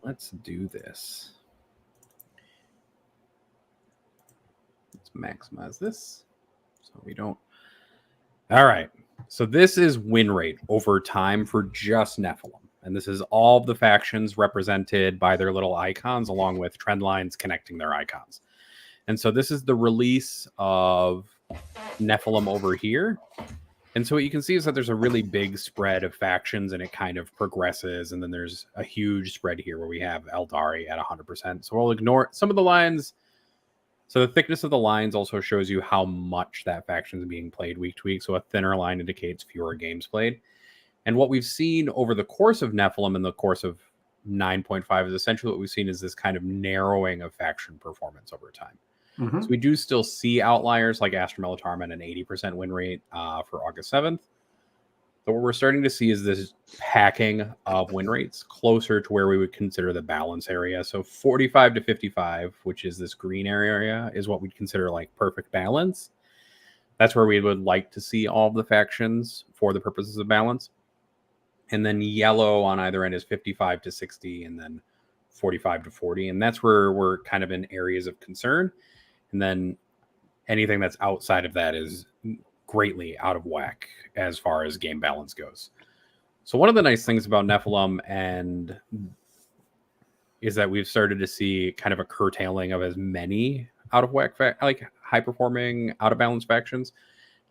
Let's do this. Let's maximize this so we don't. All right. So this is win rate over time for just Nephilim. And this is all of the factions represented by their little icons along with trend lines connecting their icons. And so this is the release of Nephilim over here. And so what you can see is that there's a really big spread of factions and it kind of progresses. And then there's a huge spread here where we have Eldari at 100%. So we'll ignore some of the lines. So the thickness of the lines also shows you how much that faction is being played week to week. So a thinner line indicates fewer games played. And what we've seen over the course of Nephilim in the course of 9.5 is essentially what we've seen is this kind of narrowing of faction performance over time. Mm-hmm. So we do still see outliers like Astra Militarum at an 80% win rate for August 7th. But what we're starting to see is this packing of win rates closer to where we would consider the balance area. So 45 to 55, which is this green area, is what we'd consider like perfect balance. That's where we would like to see all of the factions for the purposes of balance. And then yellow on either end is 55 to 60 and then 45 to 40. And that's where we're kind of in areas of concern. And then anything that's outside of that is greatly out of whack as far as game balance goes. So one of the nice things about Nephilim and is that we've started to see kind of a curtailing of as many out of whack, like high performing, out of balance factions,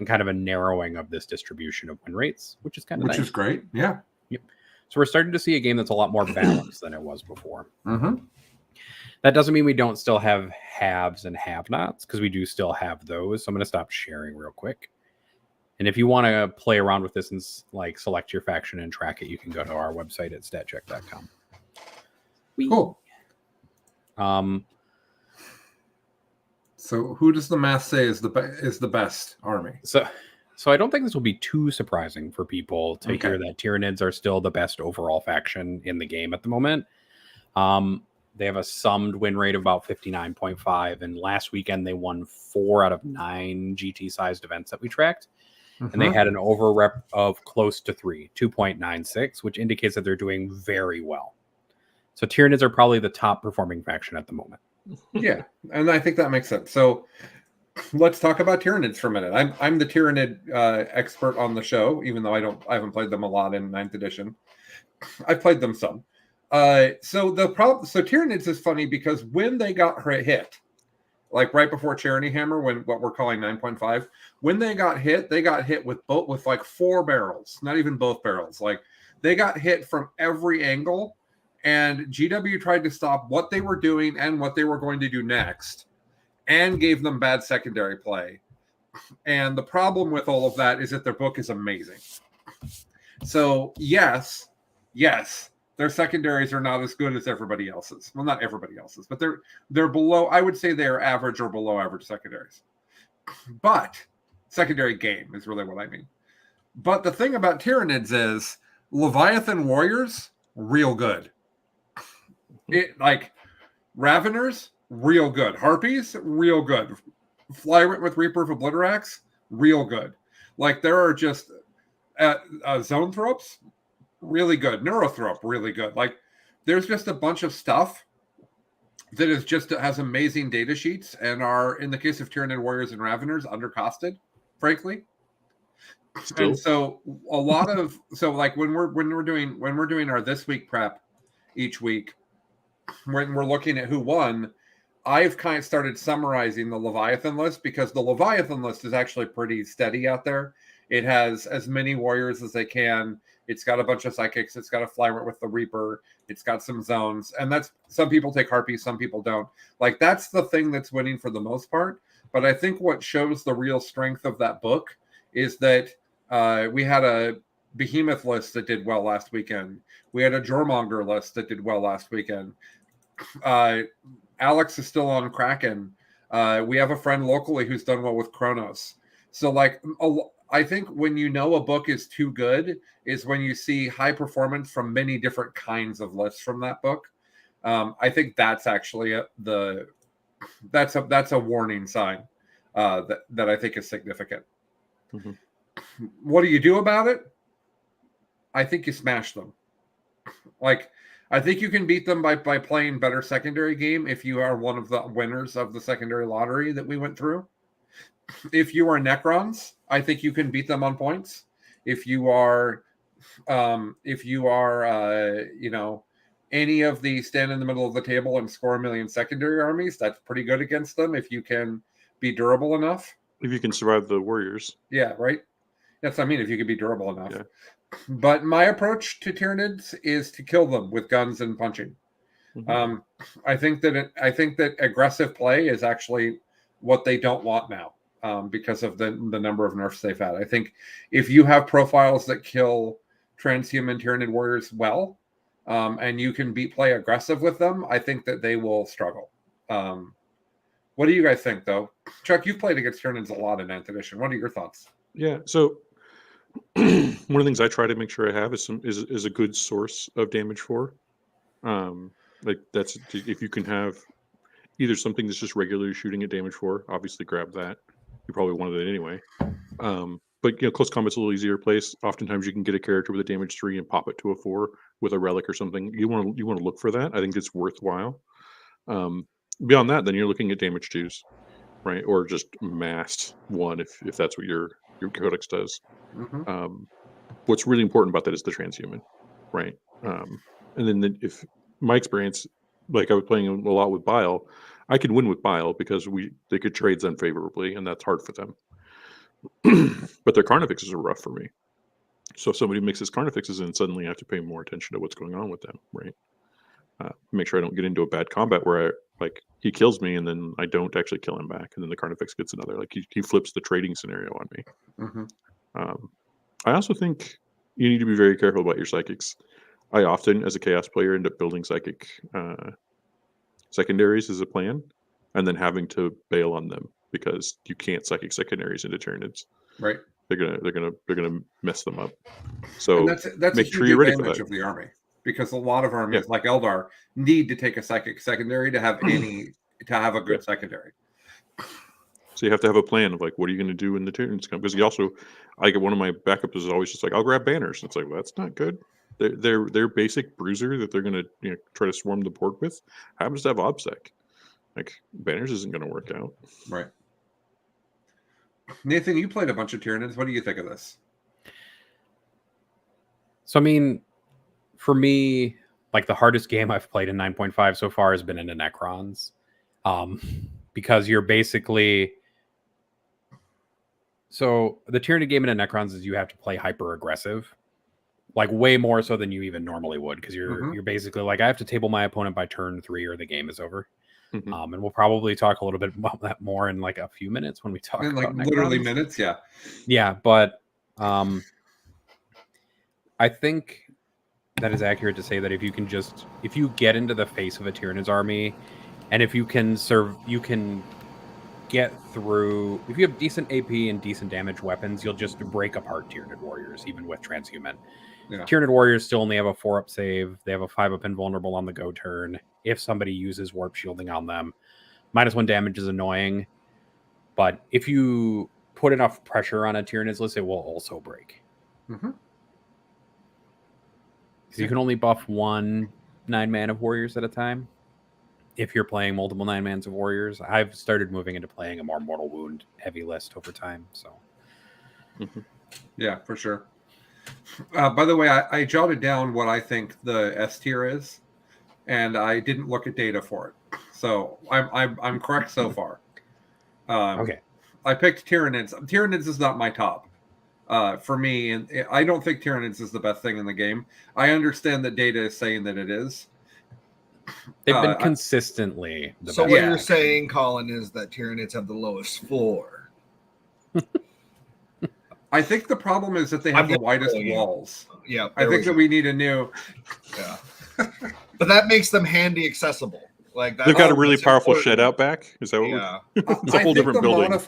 and kind of a narrowing of this distribution of win rates, which is kind of Which nice. is great. Yeah. Yep. So we're starting to see a game that's a lot more balanced than it was before. Mm-hmm. That doesn't mean we don't still have haves and have-nots, because we do still have those. So I'm going to stop sharing real quick. And if you want to play around with this and like select your faction and track it, you can go to our website at statcheck.com. Cool. Um, So who does the math say is the best army? So I don't think this will be too surprising for people to Okay. hear that Tyranids are still the best overall faction in the game at the moment. They have a summed win rate of about 59.5, and last weekend they won 4 out of 9 GT-sized events that we tracked, and they had an over rep of close to 2.96, which indicates that they're doing very well. So Tyranids are probably the top performing faction at the moment. Yeah, and I think that makes sense. So let's talk about Tyranids for a minute. I'm the Tyranid expert on the show, even though I haven't played them a lot in 9th edition. I've played them some. So Tyranids is funny because when they got hit, like right before Charity Hammer, when what we're calling 9.5, when they got hit with like 4 barrels, not even both barrels. Like they got hit from every angle. And GW tried to stop what they were doing and what they were going to do next and gave them bad secondary play. And the problem with all of that is that their book is amazing. So, yes, Their secondaries are not as good as everybody else's. Well, not everybody else's, but they're below. I would say they are average or below average secondaries. But secondary game is really what I mean. But the thing about Tyranids is Leviathan Warriors, real good. It like Raveners, real good. Harpies, real good. Flyrant with Reaper of Obliterax, real good. Like there are just Zonethropes, really good. Neurothrop, really good. Like there's just a bunch of stuff that is just has amazing data sheets and are, in the case of Tyranid Warriors and Raveners, undercosted, frankly. Still. And so a lot of like when we're doing our this week prep each week, when we're looking at who won, I've kind of started summarizing the Leviathan list because the Leviathan list is actually pretty steady out there. It has as many warriors as they can. It's got a bunch of psychics. It's got a flyer with the Reaper. It's got some zones. And that's, some people take Harpies, some people don't. Like that's the thing that's winning for the most part. But I think what shows the real strength of that book is that we had a Behemoth list that did well last weekend. We had a Jormonger list that did well last weekend. Alex is still on Kraken. We have a friend locally who's done well with Kronos. So like I think when you know a book is too good is when you see high performance from many different kinds of lists from that book. I think that's actually that's a warning sign that I think is significant. Mm-hmm. What do you do about it? I think you smash them. Like, I think you can beat them by playing better secondary game if you are one of the winners of the secondary lottery that we went through. If you are Necrons, I think you can beat them on points. If you are you know, any of the stand in the middle of the table and score 1 million secondary armies, that's pretty good against them if you can be durable enough. If you can survive the Warriors. Yeah, right? That's what I mean, if you can be durable enough. Yeah. But my approach to Tyranids is to kill them with guns and punching. Mm-hmm. I think that aggressive play is actually what they don't want now because of the number of nerfs they've had. I think if you have profiles that kill transhuman Tyranid warriors well, and you can play aggressive with them, I think that they will struggle. What do you guys think, though? Chuck, you've played against Tyranids a lot in 9th edition. What are your thoughts? Yeah. So one of the things I try to make sure I have is a good source of damage for. Like that's if you can have either something that's just regularly shooting at damage 4, obviously grab that. You probably wanted it anyway. But you know, close combat's a little easier place. Oftentimes you can get a character with a damage 3 and pop it to a 4 with a relic or something. You want to look for that. I think it's worthwhile. Beyond that, then you're looking at damage 2s, right? Or just massed 1 if that's what your codex does. Mm-hmm. What's really important about that is the transhuman, right? And then if my experience, like I was playing a lot with Bile, I could win with Bile because they could trade unfavorably, and that's hard for them. But their Carnifexes are rough for me. So if somebody mixes Carnifexes in, suddenly I have to pay more attention to what's going on with them, right? Make sure I don't get into a bad combat where he kills me and then I don't actually kill him back, and then the Carnifex gets another. Like he flips the trading scenario on me. Mm-hmm. I also think you need to be very careful about your psychics. I often, as a chaos player, end up building psychic secondaries as a plan, and then having to bail on them because you can't psychic secondaries into Tyranids. Right. They're gonna mess them up. So and that's make a sure huge you're ready for advantage that. of the army, because a lot of armies like Eldar need to take a psychic secondary to have a good secondary. So you have to have a plan of like, what are you going to do in the Tyranids? Because you also, one of my backups is always just like, I'll grab banners. It's like, well, that's not good. Their basic bruiser that they're going to try to swarm the board with happens to have OBSEC. Like banners isn't going to work out. Right. Nathan, you played a bunch of Tyranids. What do you think of this? So I mean, for me, like the hardest game I've played in 9.5 so far has been into Necrons, because you're basically. So the Tyranid game in Necrons is you have to play hyper aggressive, like way more so than you even normally would, because you're basically like, I have to table my opponent by turn 3 or the game is over. Mm-hmm. And we'll probably talk a little bit about that more in like a few minutes when we talk In like about literally Necrons. minutes, yeah. Yeah, but I think that is accurate to say that if you get into the face of a Tyrannid's army, and if you can get through, if you have decent AP and decent damage weapons, you'll just break apart Tyrannid warriors, even with transhuman. Yeah. Tyrannid warriors still only have a 4-up save. They have a 5-up invulnerable on the go turn. If somebody uses warp shielding on them, -1 damage is annoying, but if you put enough pressure on a Tyrannid's list, it will also break. Mm-hmm. Because you can only buff 1 9-man of warriors at a time. If you're playing multiple 9-mans of warriors, I've started moving into playing a more mortal wound heavy list over time. So, yeah, for sure. By the way, I jotted down what I think the S tier is, and I didn't look at data for it, so I'm correct so far. okay. I picked Tyrannids. Tyrannids is not my top for me, and I don't think Tyrannids is the best thing in the game. I understand that data is saying that it is. They've been consistently the So best. what you're saying, Colin, is that Tyranids have the lowest floor. I think the problem is that they have the widest walls. Yeah, I think that we need a new. Yeah, but that makes them handy accessible. Like They've got a really powerful shed out back. Is that what? Yeah, It's a whole different building. I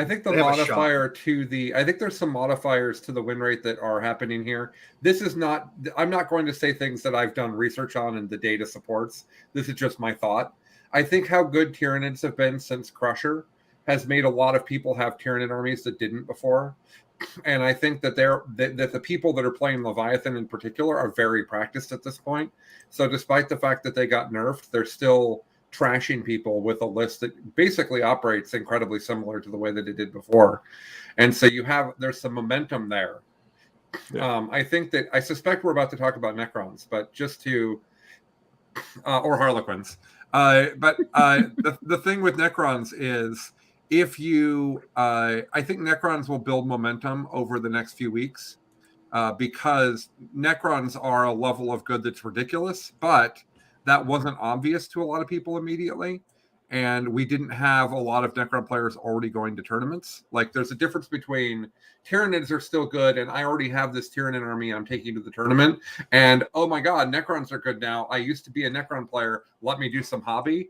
think the They have a modifier to the. I think there's some modifiers to the win rate that are happening here. This is not. I'm not going to say things that I've done research on and the data supports. This is just my thought. I think how good Tyranids have been since Crusher has made a lot of people have Tyrannid armies that didn't before. And I think that that the people that are playing Leviathan in particular are very practiced at this point. So despite the fact that they got nerfed, they're still trashing people with a list that basically operates incredibly similar to the way that it did before. And so there's some momentum there. Yeah. I suspect we're about to talk about Necrons, but just to or Harlequins. The thing with Necrons is, if you, I think Necrons will build momentum over the next few weeks because Necrons are a level of good that's ridiculous, but that wasn't obvious to a lot of people immediately. And we didn't have a lot of Necron players already going to tournaments. Like, there's a difference between Tyranids are still good, and I already have this Tyrannid army I'm taking to the tournament. And, oh my God, Necrons are good now. I used to be a Necron player. Let me do some hobby.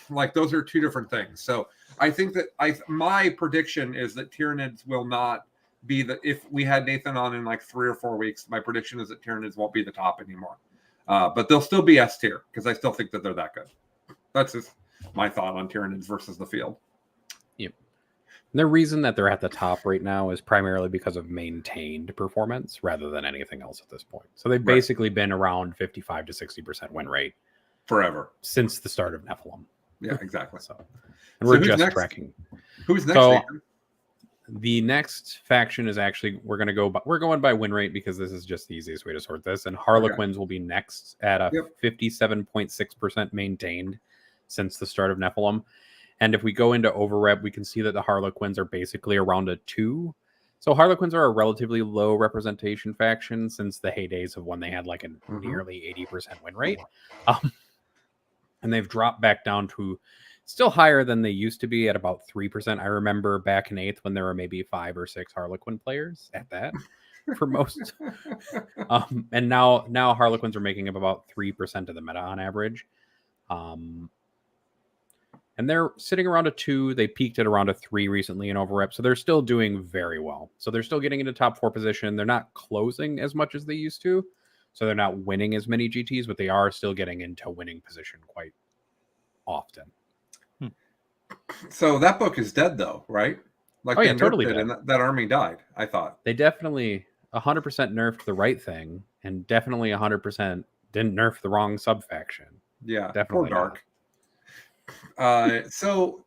Like, those are two different things. So I think that my prediction is that Tyranids will not be if we had Nathan on in like 3 or 4 weeks, my prediction is that Tyranids won't be the top anymore. But they'll still be S tier because I still think that they're that good. That's just my thought on Tyranids versus the field. Yep. And the reason that they're at the top right now is primarily because of maintained performance rather than anything else at this point. So they've basically been around 55 to 60% win rate forever since the start of Nephilim. Yeah, exactly. And we're just tracking. Who's next? So the next faction is actually we're going by win rate because this is just the easiest way to sort this. And Harlequins will be next at a 57.6% maintained since the start of Nephilim. And if we go into overrep, we can see that the Harlequins are basically around a 2. So Harlequins are a relatively low representation faction since the heydays of when they had like a nearly 80% win rate. And they've dropped back down to still higher than they used to be at about 3%. I remember back in 8th when there were maybe 5 or 6 Harlequin players at that for most. And now Harlequins are making up about 3% of the meta on average. And they're sitting around a 2. They peaked at around a 3 recently in overrep. So they're still doing very well. So they're still getting into top 4 position. They're not closing as much as they used to. So they're not winning as many GTs, but they are still getting into winning position quite often. So that book is dead though, right? Like, oh yeah, totally dead. And that army died, I thought. They definitely 100% nerfed the right thing and definitely 100% didn't nerf the wrong sub-faction. Yeah, definitely poor Dark. So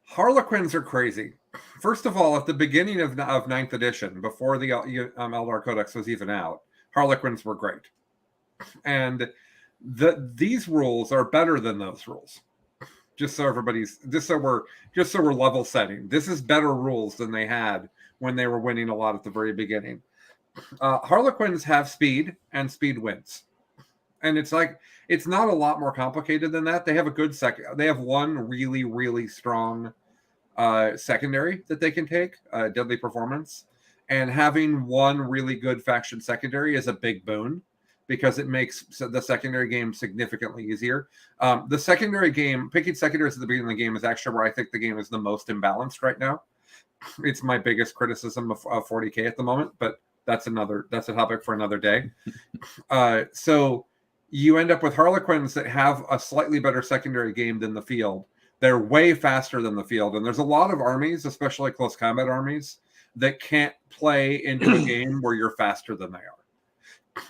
Harlequins are crazy. First of all, at the beginning of 9th edition, before the Eldar Codex was even out, Harlequins were great. And these rules are better than those rules. Just so we're level setting. This is better rules than they had when they were winning a lot at the very beginning. Harlequins have speed, and speed wins. And it's not a lot more complicated than that. They have a good they have one really, really strong secondary that they can take, Deadly Performance. And having one really good faction secondary is a big boon because it makes the secondary game significantly easier. The secondary game, picking secondaries at the beginning of the game is actually where I think the game is the most imbalanced right now. It's my biggest criticism of 40K at the moment, but that's a topic for another day. So you end up with Harlequins that have a slightly better secondary game than the field. They're way faster than the field, and there's a lot of armies, especially close combat armies, that can't play into a game where you're faster than they are.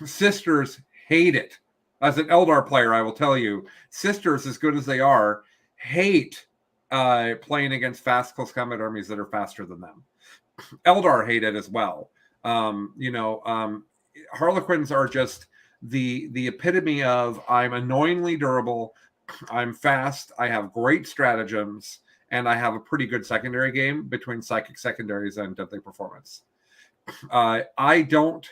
Sisters hate it. As an Eldar player, I will tell you, Sisters, as good as they are, hate playing against fast close combat armies that are faster than them. Eldar hate it as well. Harlequins are just the epitome of I'm annoyingly durable, I'm fast, I have great stratagems, and I have a pretty good secondary game between psychic secondaries and deadly performance. I don't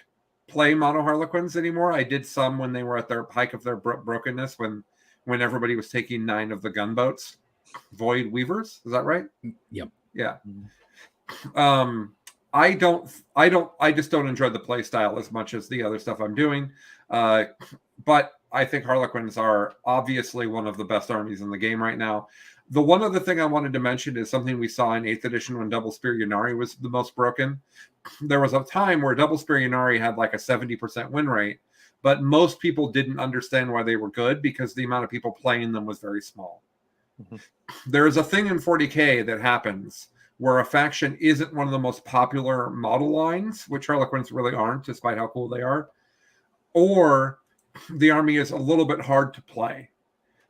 play mono Harlequins anymore. I did some when they were at their height of their brokenness, when everybody was taking 9 of the gunboats. Void Weavers, is that right? Yep. Yeah. I just don't enjoy the play style as much as the other stuff I'm doing. But I think Harlequins are obviously one of the best armies in the game right now. The one other thing I wanted to mention is something we saw in 8th edition when Double Spear Ynnari was the most broken. There was a time where Double Spear Ynnari had like a 70% win rate, but most people didn't understand why they were good because the amount of people playing them was very small. Mm-hmm. There is a thing in 40K that happens where a faction isn't one of the most popular model lines, which Harlequins really aren't, despite how cool they are, or the army is a little bit hard to play,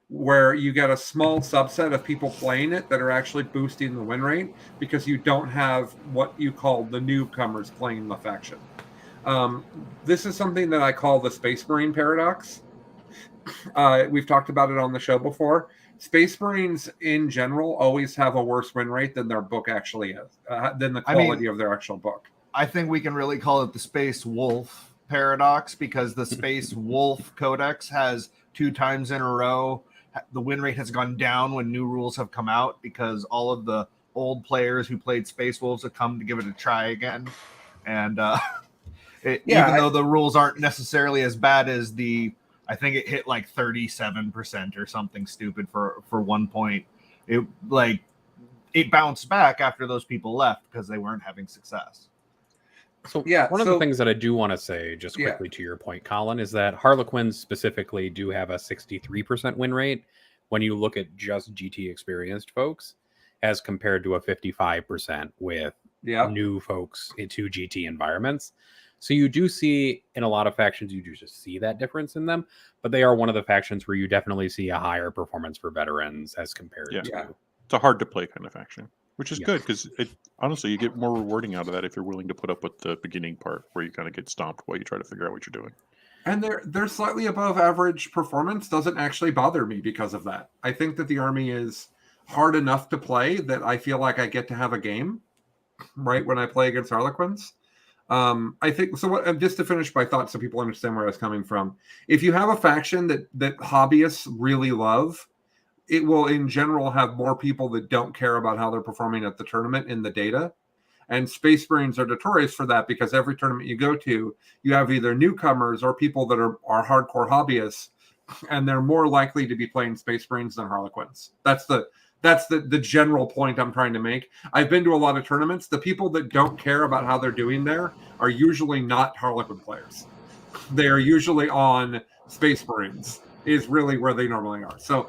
where you get a small subset of people playing it that are actually boosting the win rate because you don't have what you call the newcomers playing the faction. This is something that I call the Space Marine paradox. We've talked about it on the show before. Space Marines in general always have a worse win rate than their book actually is, than the quality of their actual book. I think we can really call it the Space Wolf paradox because the Space Wolf Codex has 2 times in a row the win rate has gone down when new rules have come out because all of the old players who played Space Wolves have come to give it a try again. And even though the rules aren't necessarily as bad as I think it hit like 37% or something stupid for 1 point. It bounced back after those people left because they weren't having success. So one of the things that I do want to say just quickly to your point, Colin, is that Harlequins specifically do have a 63% win rate when you look at just GT experienced folks as compared to a 55% with new folks into GT environments. So you do see in a lot of factions, you do just see that difference in them, but they are one of the factions where you definitely see a higher performance for veterans as compared to. It's a hard to play kind of faction, which is good because honestly, you get more rewarding out of that if you're willing to put up with the beginning part where you kind of get stomped while you try to figure out what you're doing. And their slightly above average performance doesn't actually bother me because of that. I think that the army is hard enough to play that I feel like I get to have a game right when I play against Harlequins. I think so. Just to finish my thoughts so people understand where I was coming from, if you have a faction that hobbyists really love, it will in general have more people that don't care about how they're performing at the tournament in the data. And Space Marines are notorious for that because every tournament you go to, you have either newcomers or people that are hardcore hobbyists, and they're more likely to be playing Space Marines than Harlequins. That's the general point I'm trying to make. I've been to a lot of tournaments. The people that don't care about how they're doing there are usually not Harlequin players. They are usually on Space Marines, is really where they normally are. So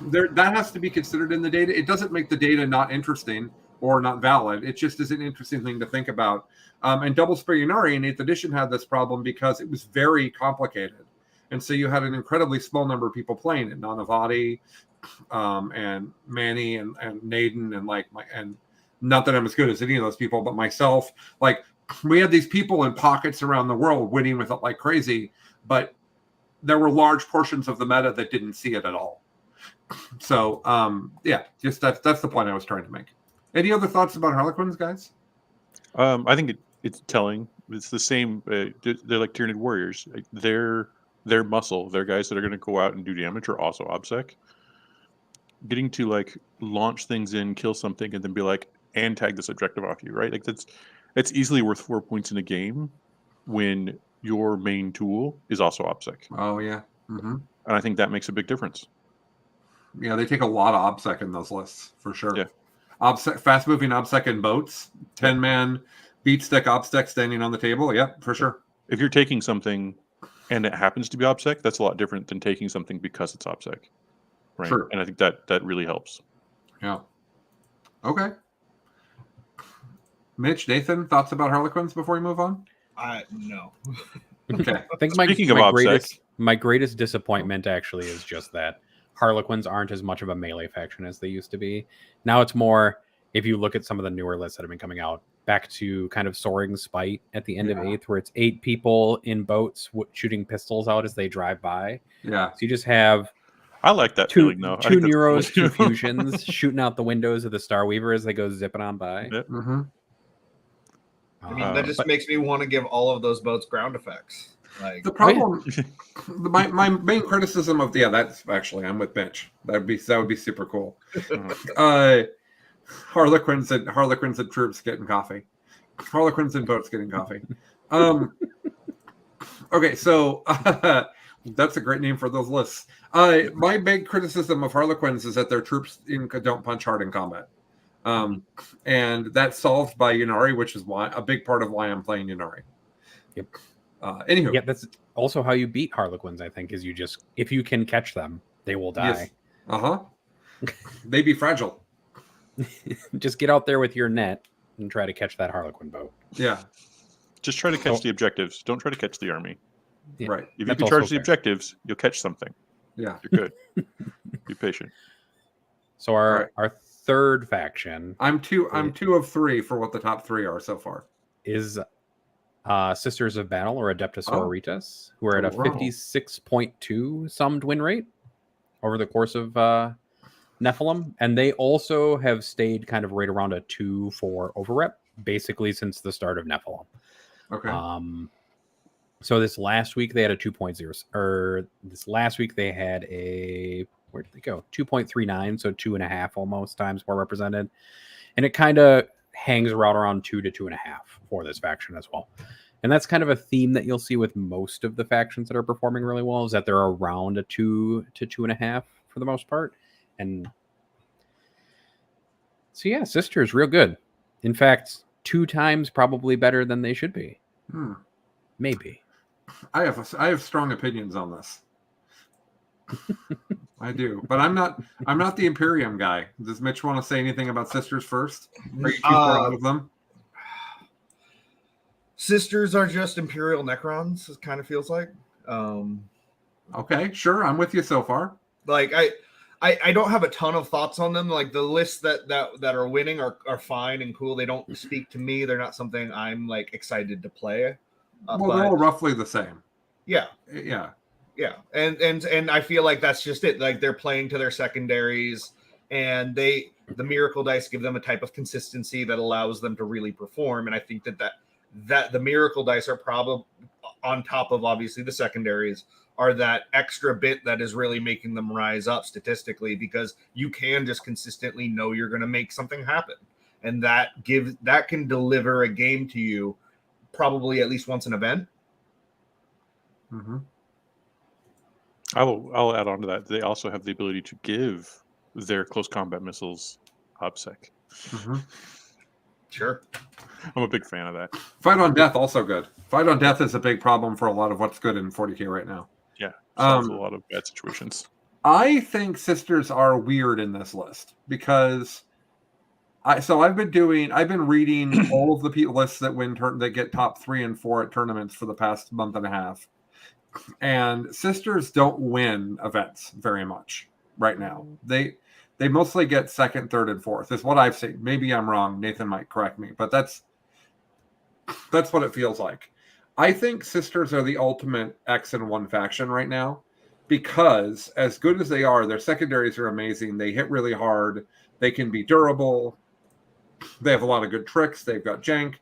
that has to be considered in the data. It doesn't make the data not interesting or not valid. It just is an interesting thing to think about. And Double Spear Ynnari in 8th edition had this problem because it was very complicated. And so you had an incredibly small number of people playing it. Nanavati, and Manny and Naden and not that I'm as good as any of those people, but myself, we had these people in pockets around the world winning with it like crazy, but there were large portions of the meta that didn't see it at all. So just that's the point I was trying to make. Any other thoughts about Harlequins, guys? I think it's telling. It's the same. They're like Tyranid warriors. Their muscle, they're guys that are going to go out and do damage, are also OBSEC. Getting to launch things in, kill something, and then be and tag this objective off you, right? That's easily worth 4 points in a game when your main tool is also OBSEC. Oh yeah. And I think that makes a big difference. Yeah, they take a lot of OBSEC in those lists for sure. Yeah. OBSEC, fast moving OBSEC in boats, 10-man beat stick OBSEC standing on the table. Yep, for sure. If you're taking something and it happens to be OBSEC, that's a lot different than taking something because it's OBSEC. Right. True. And I think that really helps. Yeah. Okay. Mitch, Nathan, thoughts about Harlequins before we move on? No. Okay. I think Speaking of OBSEC, my greatest disappointment actually is just that Harlequins aren't as much of a melee faction as they used to be. Now it's more, if you look at some of the newer lists that have been coming out, back to kind of Soaring Spite at the end of 8th, where it's 8 people in boats shooting pistols out as they drive by. Yeah. So you just have I like that feeling though. I two think that's Neuros, cool. two Fusions shooting out the windows of the Starweaver as they go zipping on by. Yep. Mm-hmm. I mean, that just But- makes me want to give all of those boats ground effects. Like, The problem, my main criticism of that's actually I'm with Mitch. That would be super cool. Harlequins and troops getting coffee. Harlequins and boats getting coffee. Okay, so that's a great name for those lists. My big criticism of Harlequins is that their troops don't punch hard in combat. And that's solved by Yunari, which is why a big part of why I'm playing Yunari. Yep. Anywho, Yeah, that's also how you beat Harlequins, I think, is you just, if you can catch them, they will die. Yes. They be fragile. Just get out there with your net and try to catch that Harlequin boat. Yeah. Just try to catch the objectives. Don't try to catch the army. Yeah. Right. If you That's can charge also the fair. objectives, you'll catch something. Yeah. You're good. Be patient. So our third faction I'm two of 3 for what the top 3 are so far. is Sisters of Battle, or Adeptus Oh. Sororitas, who are at a Oh, wow. 56.2 summed win rate over the course of Nephilim. And they also have stayed kind of right around a 2 for overrep, basically since the start of Nephilim. Okay. So this last week they had a 2.0, or this last week they had a, where did they go? 2.39, so 2.5 almost times more represented. And it kind of hangs around 2 to 2.5 for this faction as well. And that's kind of a theme that you'll see with most of the factions that are performing really well, is that they're around a 2 to 2.5 for the most part. And so yeah, Sisters real good. In fact, 2 times probably better than they should be. Maybe. I have strong opinions on this. I do, but I'm not the Imperium guy. Does Mitch want to say anything about Sisters first? Are you too far out of them? Sisters are just Imperial Necrons, it kind of feels like. Okay, sure. I'm with you so far. Like I don't have a ton of thoughts on them. Like the lists that are winning are fine and cool. They don't speak to me. They're not something I'm like excited to play. Well, they're all roughly the same. Yeah. Yeah. Yeah. And I feel like that's just it. Like they're playing to their secondaries, and the miracle dice give them a type of consistency that allows them to really perform. And I think that the miracle dice are probably on top of obviously the secondaries are that extra bit that is really making them rise up statistically, because you can just consistently know you're going to make something happen. And that can deliver a game to you probably at least once an event. Mm-hmm. I'll add on to that. They also have the ability to give their close combat missiles OBSEC. Mm-hmm. Sure. I'm a big fan of that. Fight on Death also good. Fight on Death is a big problem for a lot of what's good in 40K right now. Yeah, solves a lot of bad situations. I think Sisters are weird in this list because I've been reading all of the lists that that get top 3 and 4 at tournaments for the past month and a half, and Sisters don't win events very much right now. They mostly get 2nd, 3rd, and 4th is what I've seen. Maybe I'm wrong. Nathan might correct me, but that's what it feels like. I think Sisters are the ultimate X and 1 faction right now, because as good as they are, their secondaries are amazing. They hit really hard. They can be durable. They have a lot of good tricks. They've got jank.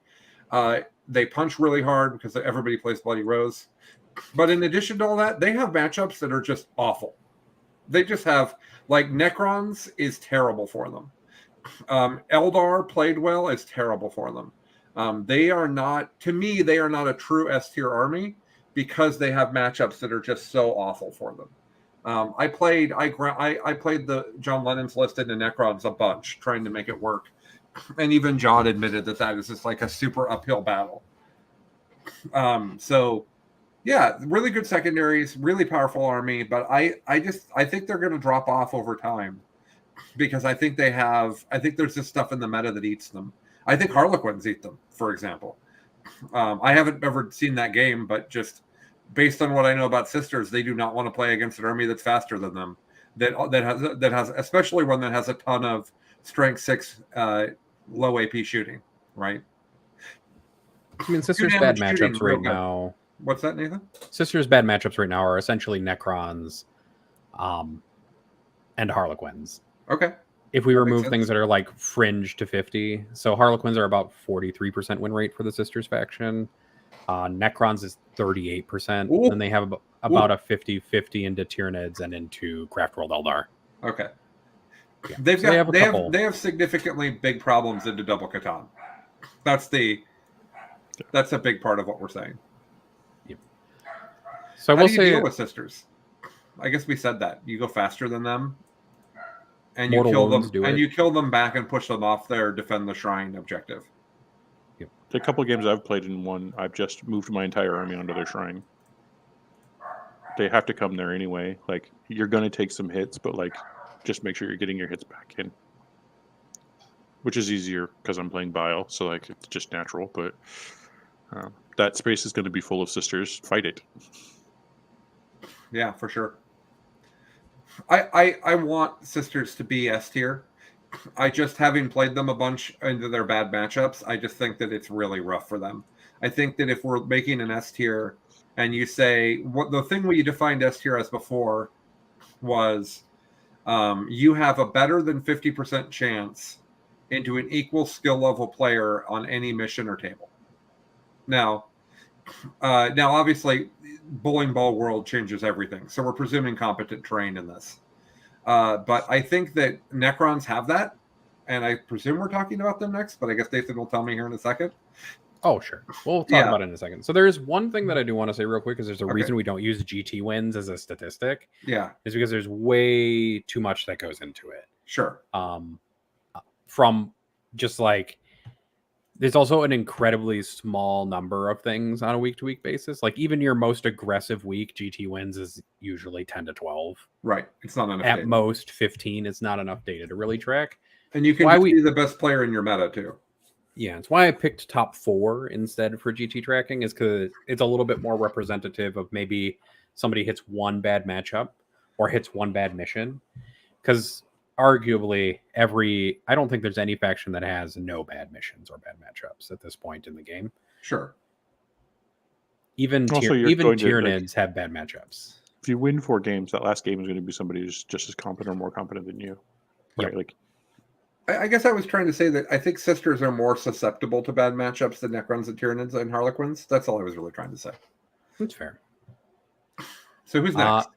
They punch really hard because everybody plays Bloody Rose. But in addition to all that, they have matchups that are just awful. They just have, like, Necrons is terrible for them. Eldar played well is terrible for them. They are not a true S tier army, because they have matchups that are just so awful for them. I played the John Lennon's listed in Necrons a bunch, trying to make it work, and even John admitted that is just like a super uphill battle. So yeah, really good secondaries, really powerful army, but I think they're going to drop off over time because I think there's just stuff in the meta that eats them. I think Harlequins eat them, for example. I haven't ever seen that game, but just based on what I know about Sisters, they do not want to play against an army that's faster than them. That has especially one that has a ton of strength 6 low AP shooting, right? I mean, Sisters' Two bad damage shooting, matchups real right good. now. What's that, Nathan? Sisters' bad matchups right now are essentially Necrons, and Harlequins. Okay. If we That remove makes things sense. that are like fringe to 50, so Harlequins are about 43% win rate for the Sisters faction. Necrons is 38%. Ooh. Then they have about a 50-50 into Tyranids and into Craftworld Eldar. Okay. Yeah. They So have significantly big problems into double Catan. That's a big part of what we're saying. So I How will do you say deal with Sisters? I guess we said that. You go faster than them, and you Mortal kill Wounds them, do and it. you kill them back and push them off their defend the shrine objective. The couple of games I've played in one, I've just moved my entire army onto their shrine. They have to come there anyway. Like, you're going to take some hits, but like, just make sure you're getting your hits back in. Which is easier because I'm playing Bile, so like it's just natural. But that space is going to be full of Sisters. Fight it. Yeah, for sure. I want Sisters to be S tier. I just, having played them a bunch into their bad matchups, I just think that it's really rough for them. I think that if we're making an S tier and you say what the thing we defined S tier as before was you have a better than 50% chance into an equal skill level player on any mission or table. Now obviously bowling ball world changes everything, so we're presuming competent terrain in this. But I think that Necrons have that, and I presume we're talking about them next, but I guess Nathan will tell me here in a second. Oh, sure. We'll talk about it in a second. So there is one thing that I do want to say real quick, because there's a reason we don't use GT wins as a statistic. Yeah. Is because there's way too much that goes into it. Sure. From just like, there's also an incredibly small number of things on a week-to-week basis. Like, even your most aggressive week, GT wins is usually 10 to 12. Right. It's not enough At data. most 15. It's not enough data to really track. And you can be the best player in your meta too. Yeah, it's why I picked top 4 instead for GT tracking, is because it's a little bit more representative of maybe somebody hits one bad matchup or hits one bad mission. Because arguably I don't think there's any faction that has no bad missions or bad matchups at this point in the game. Sure. Even Tyranids have bad matchups. If you win 4 games, that last game is going to be somebody who's just as competent or more competent than you. Right? Yep. Like, I guess I was trying to say that I think Sisters are more susceptible to bad matchups than Necrons and Tyranids and Harlequins. That's all I was really trying to say. That's fair. So who's next?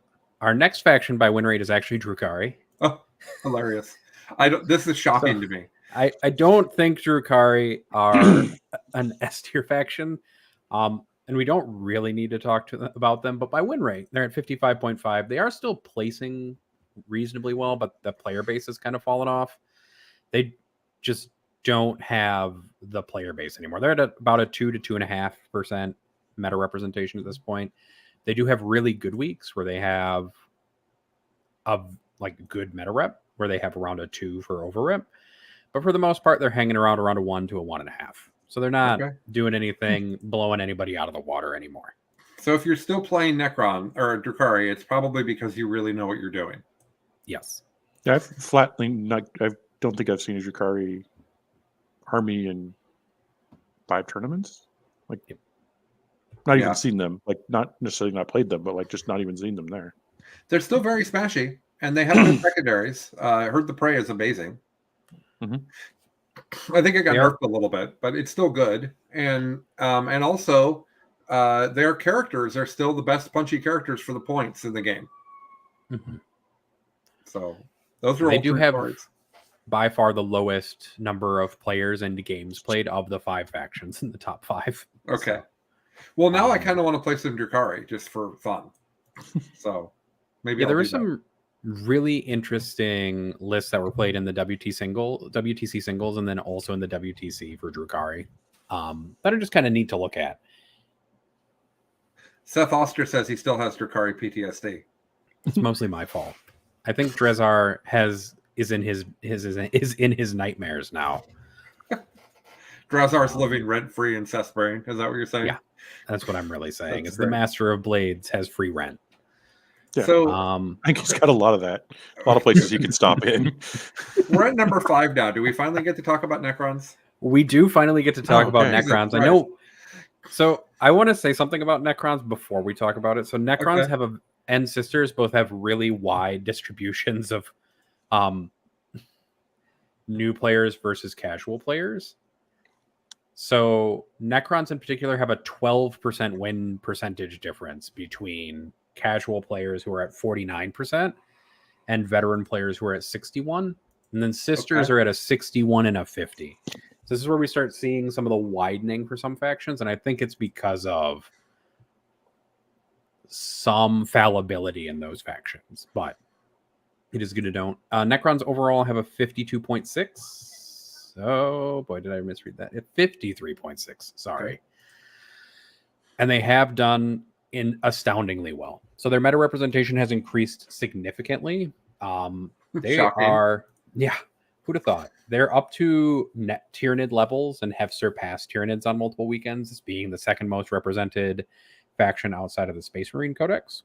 Our next faction by win rate is actually Drukhari. Oh, hilarious. This is shocking to me. I don't think Drukhari are an S tier faction. And we don't really need to talk about them, but by win rate, they're at 55.5. They are still placing reasonably well, but the player base has kind of fallen off. They just don't have the player base anymore. They're at about a 2 to 2.5% meta representation at this point. They do have really good weeks where they have a good meta rep, where they have around a 2 for over rep. But for the most part, they're hanging around a 1 to a 1.5. So they're not doing anything, blowing anybody out of the water anymore. So if you're still playing Necron or Drukhari, it's probably because you really know what you're doing. Yes. Yeah, I've flatly I don't think I've seen a Drukhari army in 5 tournaments. Like, not even seen them. Like, not necessarily not played them, but like just not even seen them there. They're still very smashy, and they have good secondaries. I heard the Prey is amazing. I think it got nerfed a little bit, but it's still good. And also, their characters are still the best punchy characters for the points in the game. So those are they all do have stories. By far the lowest number of players and games played of the 5 factions in the top 5. Okay. Well, now I kind of want to play some Drukhari just for fun. So maybe Yeah, I'll there were do that. some really interesting lists that were played in the WTC singles, and then also in the WTC for Drukhari. That are just kind of neat to look at. Seth Oster says he still has Drukhari PTSD. It's mostly my fault. I think Drezar is in his nightmares now. Drazar's living rent free in Seth's brain. Is that what you're saying? Yeah, that's what I'm really saying. That's Is the great. Master of Blades has free rent. Yeah. So I think he's got a lot of that. A lot of places he can stop in. we're at number 5 now. Do we finally get to talk about Necrons? We do finally get to talk about okay. Necrons. Jesus I know. So I want to say something about Necrons before we talk about it. So Necrons Okay. and Sisters both have really wide distributions of new players versus casual players. So Necrons in particular have a 12% win percentage difference between casual players who are at 49% and veteran players who are at 61. And then Sisters are at a 61 and a 50. So this is where we start seeing some of the widening for some factions, and I think it's because of some fallibility in those factions, but it is good to know. Necrons overall have a 52.6. Oh boy, did I misread that? 53.6. Sorry. Okay. And they have done astoundingly well. So their meta representation has increased significantly. They Shocking. are, yeah, who'd have thought? They're up to net Tyranid levels and have surpassed Tyranids on multiple weekends as being the second most represented faction outside of the Space Marine Codex.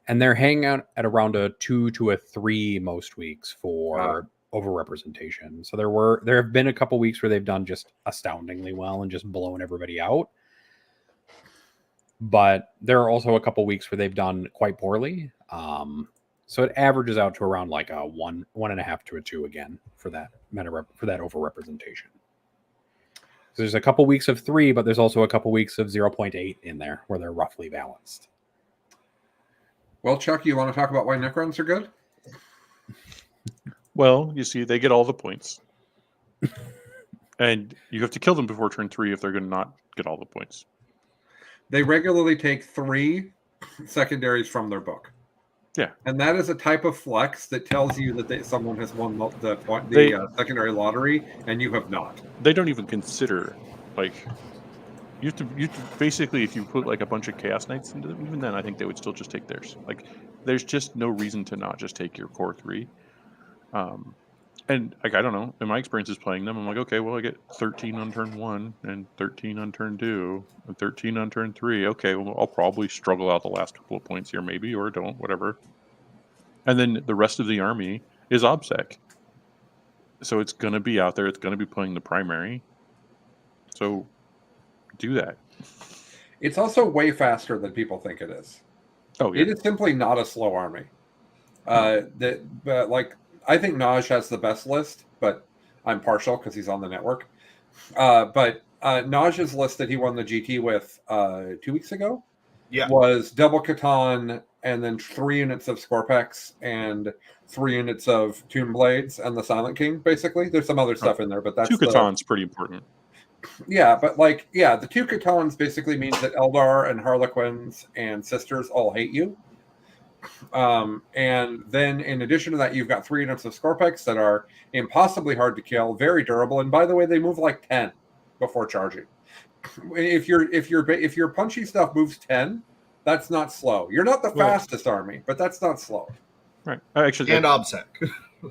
And they're hanging out at around a 2 to a 3 most weeks for overrepresentation. So there have been a couple weeks where they've done just astoundingly well and just blown everybody out. But there are also a couple weeks where they've done quite poorly. So it averages out to around like a 1.5 to a 2 again for that for that overrepresentation. So there's a couple weeks of 3, but there's also a couple weeks of 0.8 in there where they're roughly balanced. Well, Chuck, you want to talk about why Necrons are good? Well, you see, they get all the points. And you have to kill them before turn 3 if they're going to not get all the points. They regularly take 3 secondaries from their book. Yeah. And that is a type of flex that tells you that someone has won the secondary lottery and you have not. They don't even consider, like, you have to basically, if you put like a bunch of Chaos Knights into them, even then I think they would still just take theirs. Like, there's just no reason to not just take your core 3. And like, I don't know, in my experiences playing them, I'm like, okay, well, I get 13 on turn 1 and 13 on turn 2 and 13 on turn 3. Okay, well, I'll probably struggle out the last couple of points here, maybe, or don't, whatever. And then the rest of the army is OBSEC. So it's going to be out there. It's going to be playing the primary. So do that. It's also way faster than people think it is. Oh, yeah. It is simply not a slow army. But I think Naj has the best list, but I'm partial because he's on the network. But Naj's list that he won the GT with 2 weeks ago was double Catan and then 3 units of Scorpex and 3 units of Tomb Blades and the Silent King, basically. There's some other stuff in there, but that's 2 Catan's pretty important. Yeah, but the 2 Catans basically means that Eldar and Harlequins and Sisters all hate you. And then in addition to that, you've got 3 units of Scorpex that are impossibly hard to kill, very durable, and by the way, they move like 10 before charging. If your punchy stuff moves 10, that's not slow. You're not the fastest army, but that's not slow. Right. Actually, And OBSEC.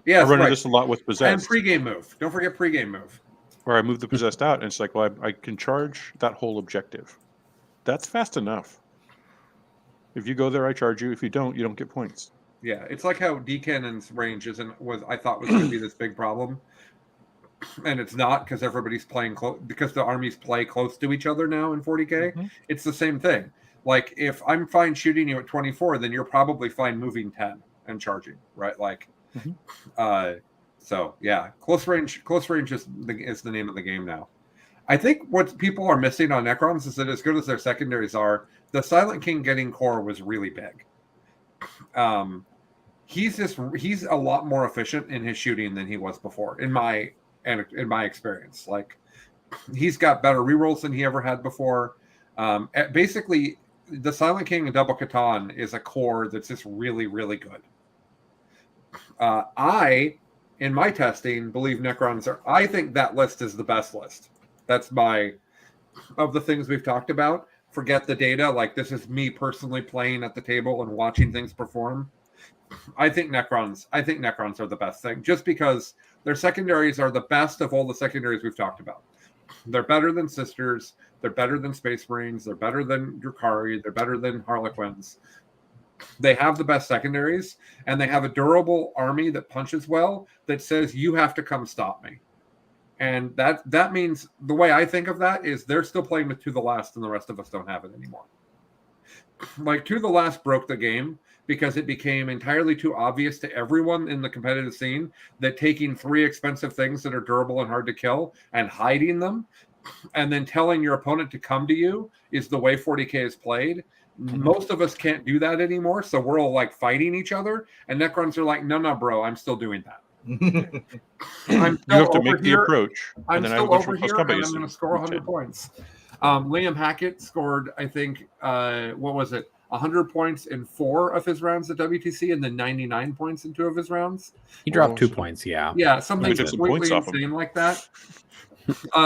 Yes, I run into this a lot with Possessed. And pregame move. Don't forget pregame move. Where I move the Possessed out, and it's like, well, I can charge that whole objective. That's fast enough. If you go there, I charge you. If you don't get points. Yeah, it's like how D-Cannon's range I thought was going to be this big problem. And it's not, because everybody's playing close, because the armies play close to each other now in 40K. Mm-hmm. It's the same thing. Like, if I'm fine shooting you at 24, then you're probably fine moving 10 and charging, right? Like, so yeah, close range is the name of the game now. I think what people are missing on Necrons is that as good as their secondaries are, the Silent King getting core was really big. He's a lot more efficient in his shooting than he was before, in my experience. Like, He's got better rerolls than he ever had before. Basically, the Silent King and Double Catan is a core that's just really, really good. In my testing, believe Necrons are. I think that list is the best list. That's of the things we've talked about. Forget the data. Like, this is me personally playing at the table and watching things perform. I think Necrons are the best thing, just because their secondaries are the best of all the secondaries we've talked about. They're better than Sisters. They're better than Space Marines. They're better than Drukhari. They're better than Harlequins. They have the best secondaries, and they have a durable army that punches well, that says, you have to come stop me. And that means, the way I think of that is, they're still playing with To the Last, and the rest of us don't have it anymore. Like, To the Last broke the game because it became entirely too obvious to everyone in the competitive scene that taking 3 expensive things that are durable and hard to kill and hiding them, and then telling your opponent to come to you, is the way 40K is played. Most of us can't do that anymore, so we're all like fighting each other, and Necrons are like, no, bro, I'm still doing that. You have to make the approach. I'm and then still over here, and I'm going to score 100 points. Liam Hackett scored, I think, 100 points in 4 of his rounds at WTC, and then 99 points in 2 of his rounds. He dropped 2 points, yeah. Yeah, something took some completely points off him. insane like that.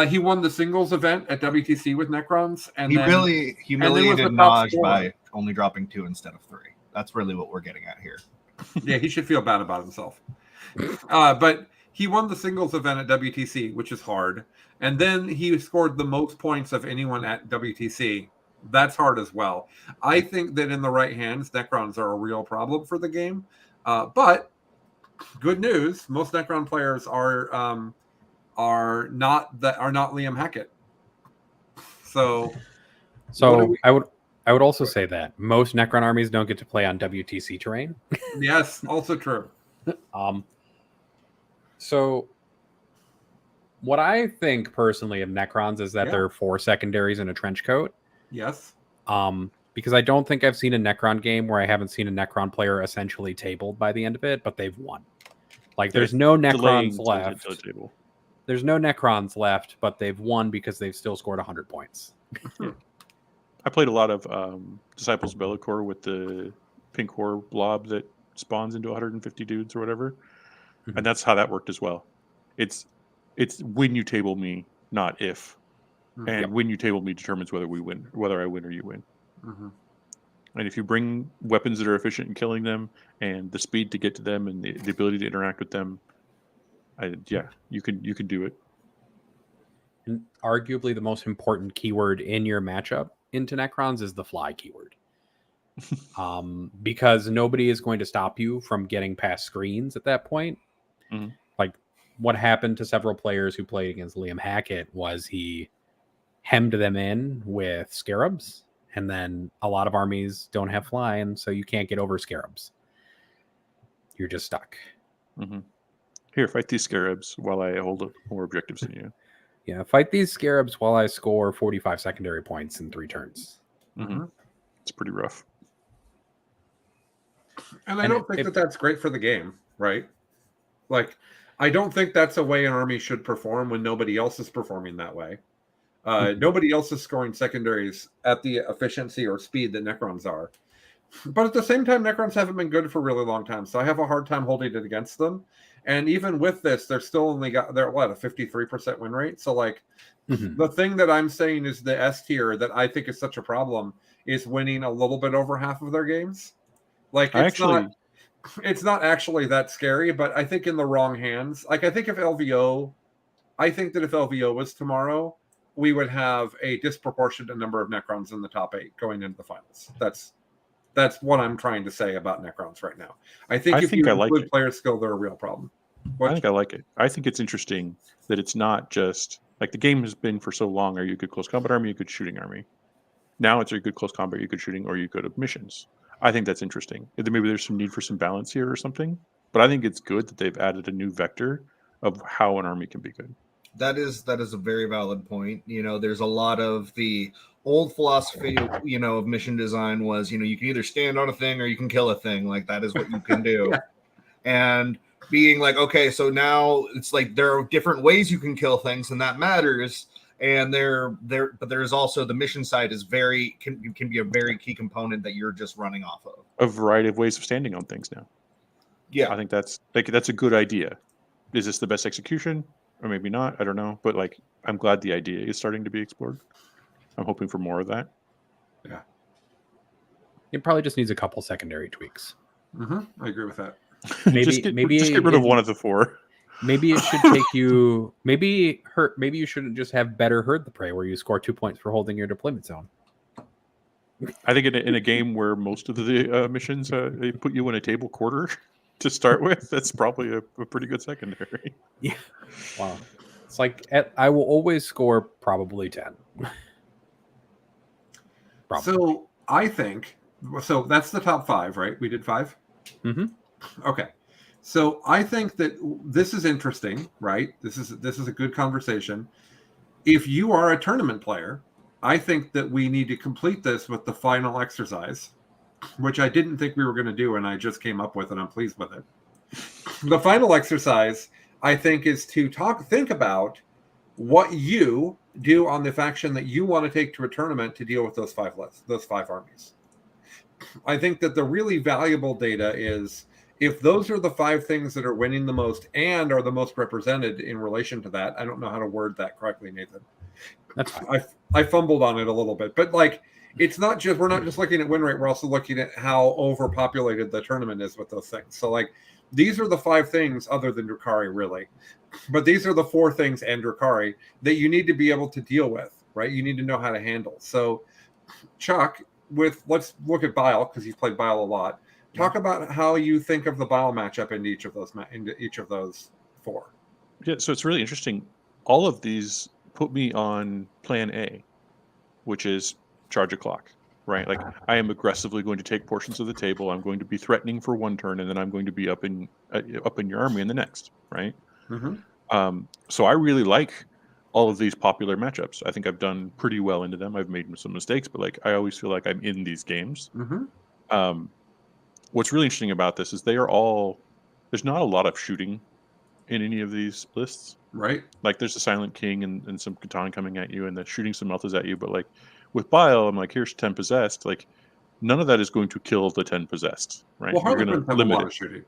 He won the singles event at WTC with Necrons, and He then, really humiliated the top Naj scorer. by only dropping 2 instead of 3. That's really what we're getting at here. Yeah, he should feel bad about himself. But he won the singles event at WTC, which is hard. And then he scored the most points of anyone at WTC. That's hard as well. I think that in the right hands, Necrons are a real problem for the game. But good news, most Necron players are not Liam Hackett. So I would also say that most Necron armies don't get to play on WTC terrain. yes, also true. So what I think personally of Necrons is that there are 4 secondaries in a trench coat. Yes. Because I don't think I've seen a Necron game where I haven't seen a Necron player essentially tabled by the end of it, but they've won. Like, there's no Necrons left. There's no Necrons left, but they've won because they've still scored 100 points. I played a lot of Disciples of Bellicor with the pink horror blob that spawns into 150 dudes or whatever. Mhm. And that's how that worked as well. It's when you table me, not if. And when you table me determines whether we win, whether I win or you win. Mm-hmm. And if you bring weapons that are efficient in killing them, and the speed to get to them, and the ability to interact with them, you can do it. And arguably the most important keyword in your matchup into Necrons is the fly keyword. Because nobody is going to stop you from getting past screens at that point. Mhm. Like, what happened to several players who played against Liam Hackett was he hemmed them in with scarabs, and then a lot of armies don't have fly, and so you can't get over scarabs. You're just stuck. Mm-hmm. Here, fight these scarabs while I hold up more objectives than you. Yeah, fight these scarabs while I score 45 secondary points in 3 turns. Mm-hmm. It's pretty rough. And I don't think that that's great for the game, right? Like, I don't think that's a way an army should perform when nobody else is performing that way. Nobody else is scoring secondaries at the efficiency or speed that Necrons are. But at the same time, Necrons haven't been good for a really long time, so I have a hard time holding it against them. And even with this, they're still only got, they're what, a 53% win rate? So, like, the thing that I'm saying is the S tier that I think is such a problem is winning a little bit over half of their games. Like, it's not actually that scary, but I think in the wrong hands. Like, I think that if LVO was tomorrow, we would have a disproportionate number of Necrons in the top 8 going into the finals. That's what I'm trying to say about Necrons right now. I think if you include player skill, they're a real problem. I think I like it. I think it's interesting that it's not just like the game has been for so long. Are you a good close combat army? Are you a good shooting army? Now it's a good close combat, are you good shooting, or are you good at missions? I think that's interesting. Maybe there's some need for some balance here or something. But I think it's good that they've added a new vector of how an army can be good. That is a very valid point. You know, there's a lot of the old philosophy, you know, of mission design was, you know, you can either stand on a thing or you can kill a thing. Like, that is what you can do. And being like, okay, so now it's like there are different ways you can kill things, and that matters. and but there's also the mission side is can be a very key component that you're just running off of. A variety of ways of standing on things now. Yeah, I think that's a good idea. Is this the best execution, or maybe not? I don't know, but like I'm glad the idea is starting to be explored. I'm hoping for more of that. Yeah. It probably just needs a couple secondary tweaks. I agree with that. Maybe just get rid of one of the four. Maybe it should take you. Maybe you shouldn't just have better herd the prey, where you score 2 points for holding your deployment zone. I think in a game where most of the missions they put you in a table quarter to start with, that's probably a pretty good secondary. Yeah. Wow. It's like I will always score probably 10. Probably. So I think that's the top 5, right? We did 5. Mm-hmm. Okay. So I think that this is interesting, right? This is a good conversation. If you are a tournament player, I think that we need to complete this with the final exercise, which I didn't think we were going to do, and I just came up with, and I'm pleased with it. The final exercise, I think, is to think about what you do on the faction that you want to take to a tournament to deal with those 5 armies. I think that the really valuable data is if those are the 5 things that are winning the most and are the most represented in relation to that. I don't know how to word that correctly, Nathan. That's fine. I fumbled on it a little bit, but like we're not just looking at win rate, we're also looking at how overpopulated the tournament is with those things. So like these are the 5 things other than Drukhari, really. But these are the 4 things and Drukhari that you need to be able to deal with, right? You need to know how to handle. So Chuck, let's look at Bile, because you've played Bile a lot. Talk about how you think of the Bile matchup into each of those 4. Yeah, so it's really interesting. All of these put me on plan A, which is charge a clock, right? Like I am aggressively going to take portions of the table. I'm going to be threatening for 1 turn, and then I'm going to be up in your army in the next, right? Mm-hmm. So I really like all of these popular matchups. I think I've done pretty well into them. I've made some mistakes, but like I always feel like I'm in these games. Mm-hmm. What's really interesting about this is there's not a lot of shooting in any of these lists. Right. Like there's a Silent King and some Catan coming at you and then shooting some Meltas at you. But like with Bile, I'm like, here's 10 possessed. Like none of that is going to kill the 10 possessed, right? Well, You're going Harlequins to have a limit lot it. of shooting.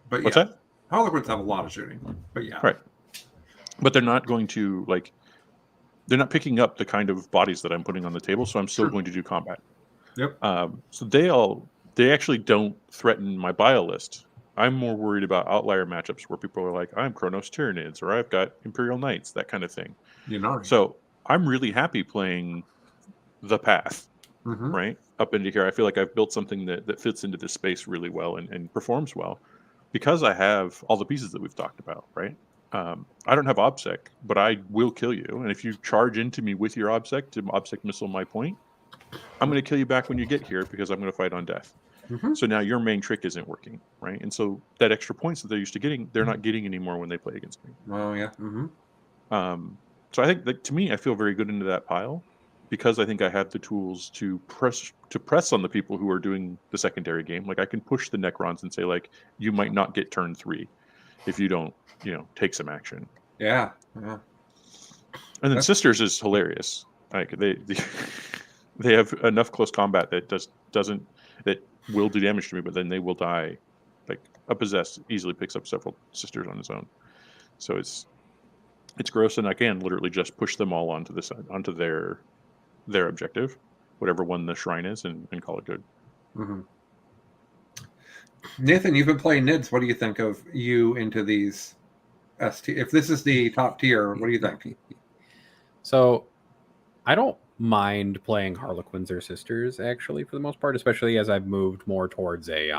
But What's yeah. that? Harlequins have a lot of shooting. But yeah. Right. But they're not going to they're not picking up the kind of bodies that I'm putting on the table, so I'm still going to do combat. Yep. So they actually don't threaten my Bile list. I'm more worried about outlier matchups where people are like, I'm Chronos Tyranids, or I've got Imperial Knights, that kind of thing. So I'm really happy playing the path, right? Up into here. I feel like I've built something that fits into this space really well and performs well because I have all the pieces that we've talked about, right? I don't have OBSEC, but I will kill you. And if you charge into me with your OBSEC to OBSEC missile my point, I'm going to kill you back when you get here because I'm going to fight on death. So now your main trick isn't working, right? And so that extra points that they're used to getting, they're not getting anymore when they play against me. Oh, yeah. So I think that to me, I feel very good into that pile because I think I have the tools to press on the people who are doing the secondary game. Like I can push the Necrons and say, like, you might not get turn 3 if you don't, take some action. Yeah. And then Sisters is hilarious. Like they have enough close combat that that will do damage to me, but then they will die. Like a possessed easily picks up several Sisters on his own. So it's gross, and I can literally just push them all onto their objective, whatever one the shrine is, and call it good. Nathan, you've been playing NIDS. What do you think of you into these ST? If this is the top tier, what do you think? So I don't mind playing Harlequins or Sisters, actually, for the most part, especially as I've moved more towards a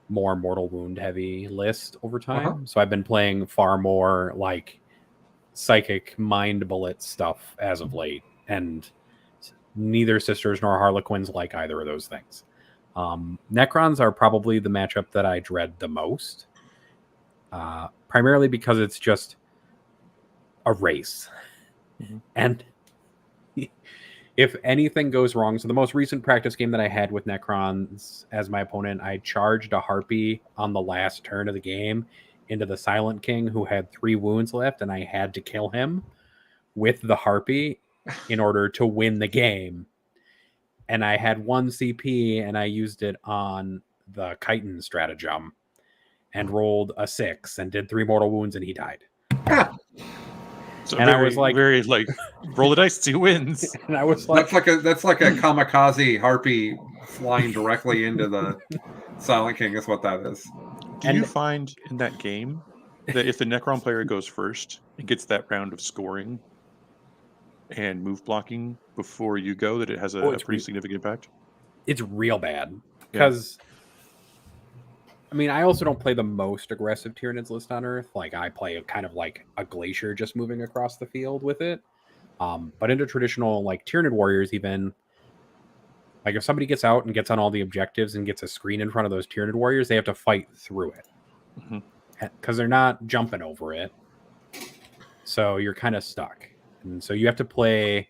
more mortal wound heavy list over time. So I've been playing far more like psychic mind bullet stuff as of late, and neither Sisters nor Harlequins like either of those things. Necrons are probably the matchup that I dread the most, primarily because it's just a race. And if anything goes wrong, so the most recent practice game that I had with Necrons as my opponent, I charged a Harpy on the last turn of the game into the Silent King who had 3 wounds left, and I had to kill him. with the Harpy in order to win the game. And I had 1 CP and I used it on the chitin stratagem and rolled a 6 and did 3 mortal wounds and he died. So And I very, was like- very like roll the dice, 2 wins. And I was like, That's like a kamikaze harpy flying directly into the Silent King is what that is. Do you find in that game that if the Necron player goes first and gets that round of scoring and move blocking before you go, that it has a pretty significant impact? it's real bad because I mean, I also don't play the most aggressive Tyranids list on Earth. Like I play kind of like a glacier just moving across the field with it. But into traditional like Tyranid warriors, even like if somebody gets out and gets on all the objectives and gets a screen in front of those Tyranid warriors, they have to fight through it because they're not jumping over it. So you're kind of stuck. And so you have to play.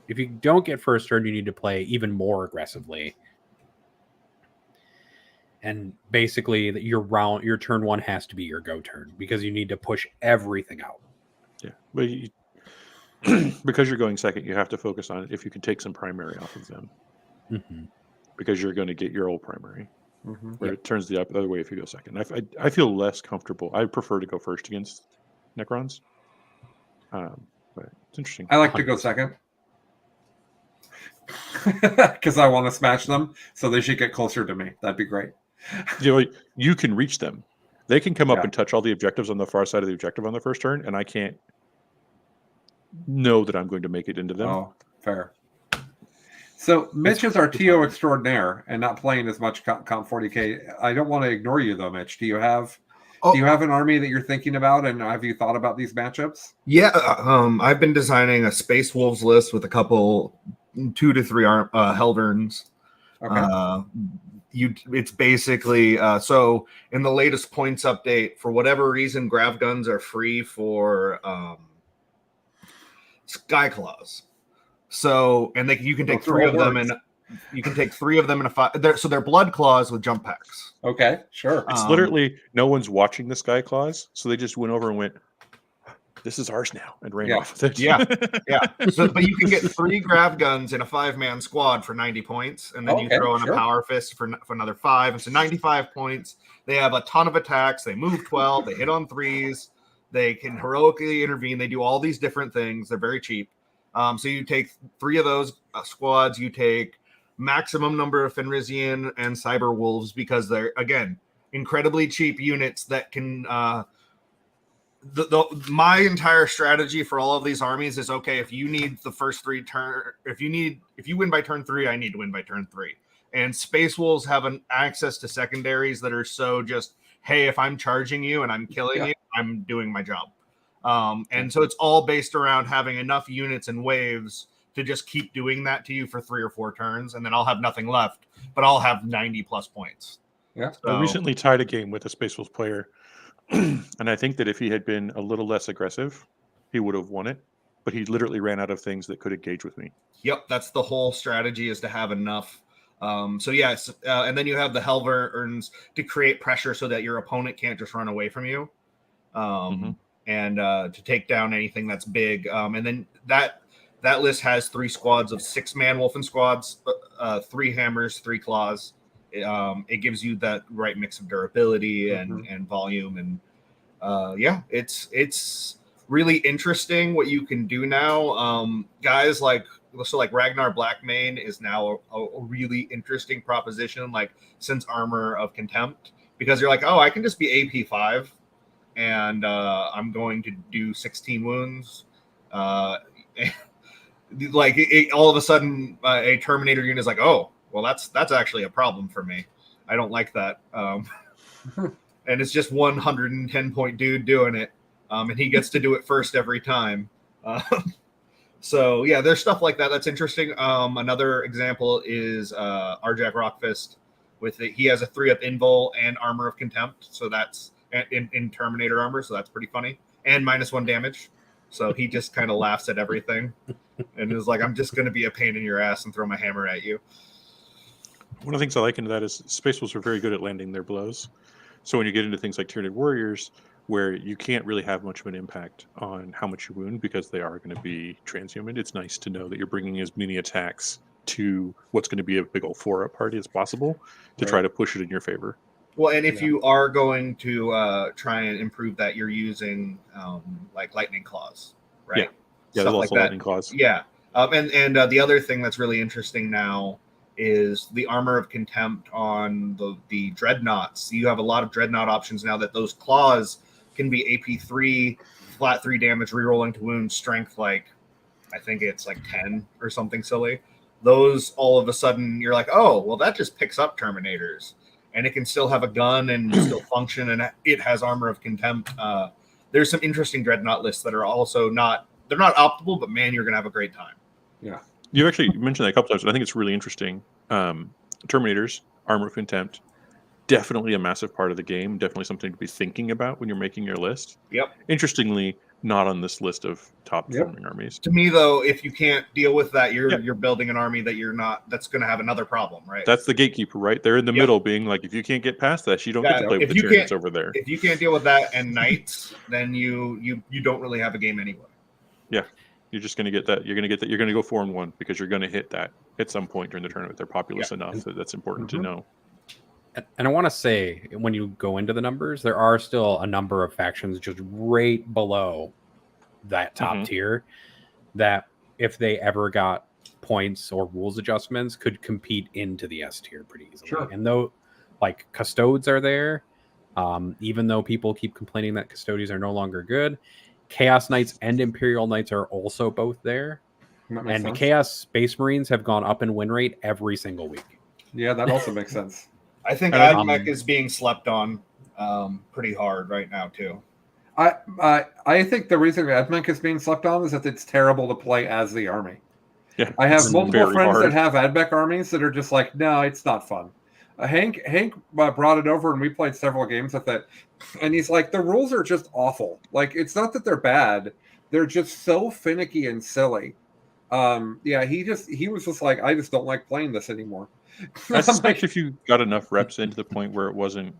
If you don't get first turn, you need to play even more aggressively. And basically, your turn 1 has to be your go turn because you need to push everything out. Yeah, but because you're going second, you have to focus on it if you can take some primary off of them, because you're going to get your old primary. Where it turns the other way if you go second. I feel less comfortable. I prefer to go first against Necrons, but it's interesting. I like to go second because I want to smash them, so they should get closer to me. That'd be great. You can reach them. They can come up and touch all the objectives on the far side of the objective on the first turn, and I can't know that I'm going to make it into them. Oh, fair. So Mitch is our TO extraordinaire and not playing as much Comp 40K. I don't want to ignore you though, Mitch. Do you have an army that you're thinking about, and have you thought about these matchups? Yeah, I've been designing a Space Wolves list with a couple 2 to 3 Helverns. Okay. It's basically so in the latest points update, for whatever reason, grav guns are free for Sky Claws. So you can take 3 of them, and you can take 3 of them in a 5. So they're blood claws with jump packs. Okay, sure. It's literally no one's watching the Sky Claws, so they just went over and went, "This is ours now," and ran off with it. Yeah. So, but you can get 3 grav guns in a 5-man squad for 90 points, and then you throw in a power fist for another 5, and so 95 points. They have a ton of attacks. They move 12. They hit on 3s. They can heroically intervene. They do all these different things. They're very cheap. So you take 3 of those squads. You take maximum number of Fenrisian and Cyber Wolves because they're, again, incredibly cheap units that can my entire strategy for all of these armies is, okay, if you need the first 3 if you win by turn 3, I need to win by turn 3. And Space Wolves have an access to secondaries that are so just, hey, if I'm charging you and I'm killing you, I'm doing my job. And so it's all based around having enough units and waves to just keep doing that to you for 3 or 4 turns, and then I'll have nothing left, but I'll have 90 plus points. Yeah. So, I recently tied a game with a Space Wolves player, and I think that if he had been a little less aggressive, he would have won it. But he literally ran out of things that could engage with me. Yep, that's the whole strategy, is to have enough. So yes, and then you have the Helverns to create pressure so that your opponent can't just run away from you, and to take down anything that's big. And then that list has 3 squads of 6-man Wolfen squads, 3 hammers, 3 claws. It gives you that right mix of durability and volume, and it's really interesting what you can do now. Guys like Ragnar Blackmane is now a really interesting proposition, like since Armor of Contempt, because you're like, oh, I can just be AP 5 and I'm going to do 16 wounds. All of a sudden a Terminator unit is like, oh, well, that's actually a problem for me. I don't like that. And it's just 110 point dude doing it. And he gets to do it first every time. So yeah, there's stuff like that that's interesting. Another example is Arjak Rockfist. He has a 3-up invul and Armor of Contempt, so that's in Terminator armor, so that's pretty funny. And -1 damage, so he just kind of laughs at everything and is like, I'm just going to be a pain in your ass and throw my hammer at you. One of the things I like into that is Space Wolves are very good at landing their blows. So when you get into things like Tyranid Warriors, where you can't really have much of an impact on how much you wound because they are going to be transhuman. It's nice to know that you're bringing as many attacks to what's going to be a big old 4-up party as possible to try to push it in your favor. Well, and if you are going to try and improve that, you're using like lightning claws, right? Yeah, there's Stuff also like that. lightning claws. Yeah, and the other thing that's really interesting now is the armor of contempt on the dreadnoughts. You have a lot of dreadnought options now that those claws can be AP3, flat 3 damage, rerolling to wound, strength like I think it's like 10 or something silly. Those all of a sudden you're like, oh, well, that just picks up Terminators, and it can still have a gun and still function, and it has armor of contempt. There's some interesting dreadnought lists that are also they're not optimal, but man, you're gonna have a great time. Yeah. You actually mentioned that a couple times, and I think it's really interesting. Terminators, armor of contempt, definitely a massive part of the game. Definitely something to be thinking about when you're making your list. Yep. Interestingly, not on this list of top performing armies. To me, though, if you can't deal with that, you're building an army that's going to have another problem, right? That's the gatekeeper, right? They're in the middle, being like, if you can't get past that, you don't get to play with the Tyranids over there. If you can't deal with that and knights, then you don't really have a game anyway. Yeah. You're just going to get that. You're going to get that. You're going to go 4-1 because you're going to hit that at some point during the tournament. They're populous enough that that's important to know. And I want to say, when you go into the numbers, there are still a number of factions just right below that top tier that, if they ever got points or rules adjustments, could compete into the S tier pretty easily. Sure. And though, like, Custodes are there, even though people keep complaining that Custodians are no longer good, Chaos Knights and Imperial Knights are also both there. And the Chaos Space Marines have gone up in win rate every single week. Yeah, that also makes sense. I think AdMech is being slept on pretty hard right now too. I think the reason AdMech is being slept on is that it's terrible to play as the army. Yeah, I have multiple friends hard. that have AdMech armies that are just like, no, it's not fun. Hank brought it over and we played several games with it, and he's like, the rules are just awful. Like, it's not that they're bad, they're just so finicky and silly. He was just like, I just don't like playing this anymore. I suspect if you got enough reps in to the point where it wasn't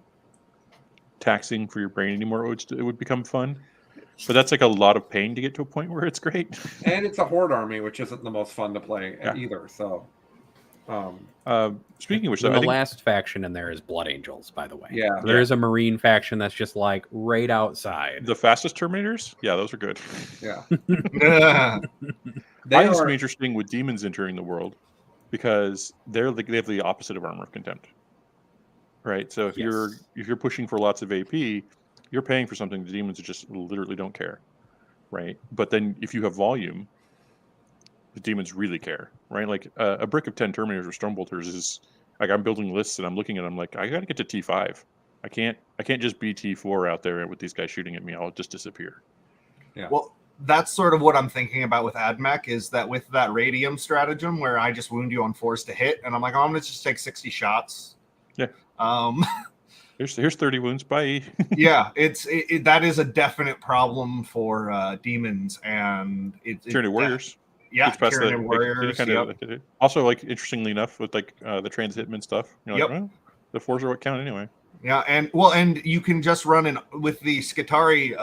taxing for your brain anymore, it would become fun. But that's like a lot of pain to get to a point where it's great. And it's a horde army, which isn't the most fun to play either. So, speaking of which, the last faction in there is Blood Angels, by the way. Yeah, there is a Marine faction that's just like right outside. The fastest Terminators, those are good. Yeah, I think it's interesting with demons entering the world because they have the opposite of armor of contempt, right? So if you're pushing for lots of AP, you're paying for something the demons just literally don't care, right? But then if you have volume, the demons really care, right? Like a brick of 10 Terminators or Stormbolters is like, I'm building lists and I'm looking at them like, I got to get to T5. I can't just be T4 out there with these guys shooting at me. I'll just disappear. Yeah. Well, that's sort of what I'm thinking about with AdMech, is that with that Radium stratagem where I just wound you on 4s to hit, and I'm like, I'm going to just take 60 shots. Yeah. Here's 30 wounds. Bye. Yeah, that is a definite problem for demons, and Tyranid Warriors. Yeah, Tyranid Warriors. Also, like, interestingly enough, with like the trans hitman stuff, you're like, well, the 4s are what count anyway. Yeah, and you can just run in with the Skitarii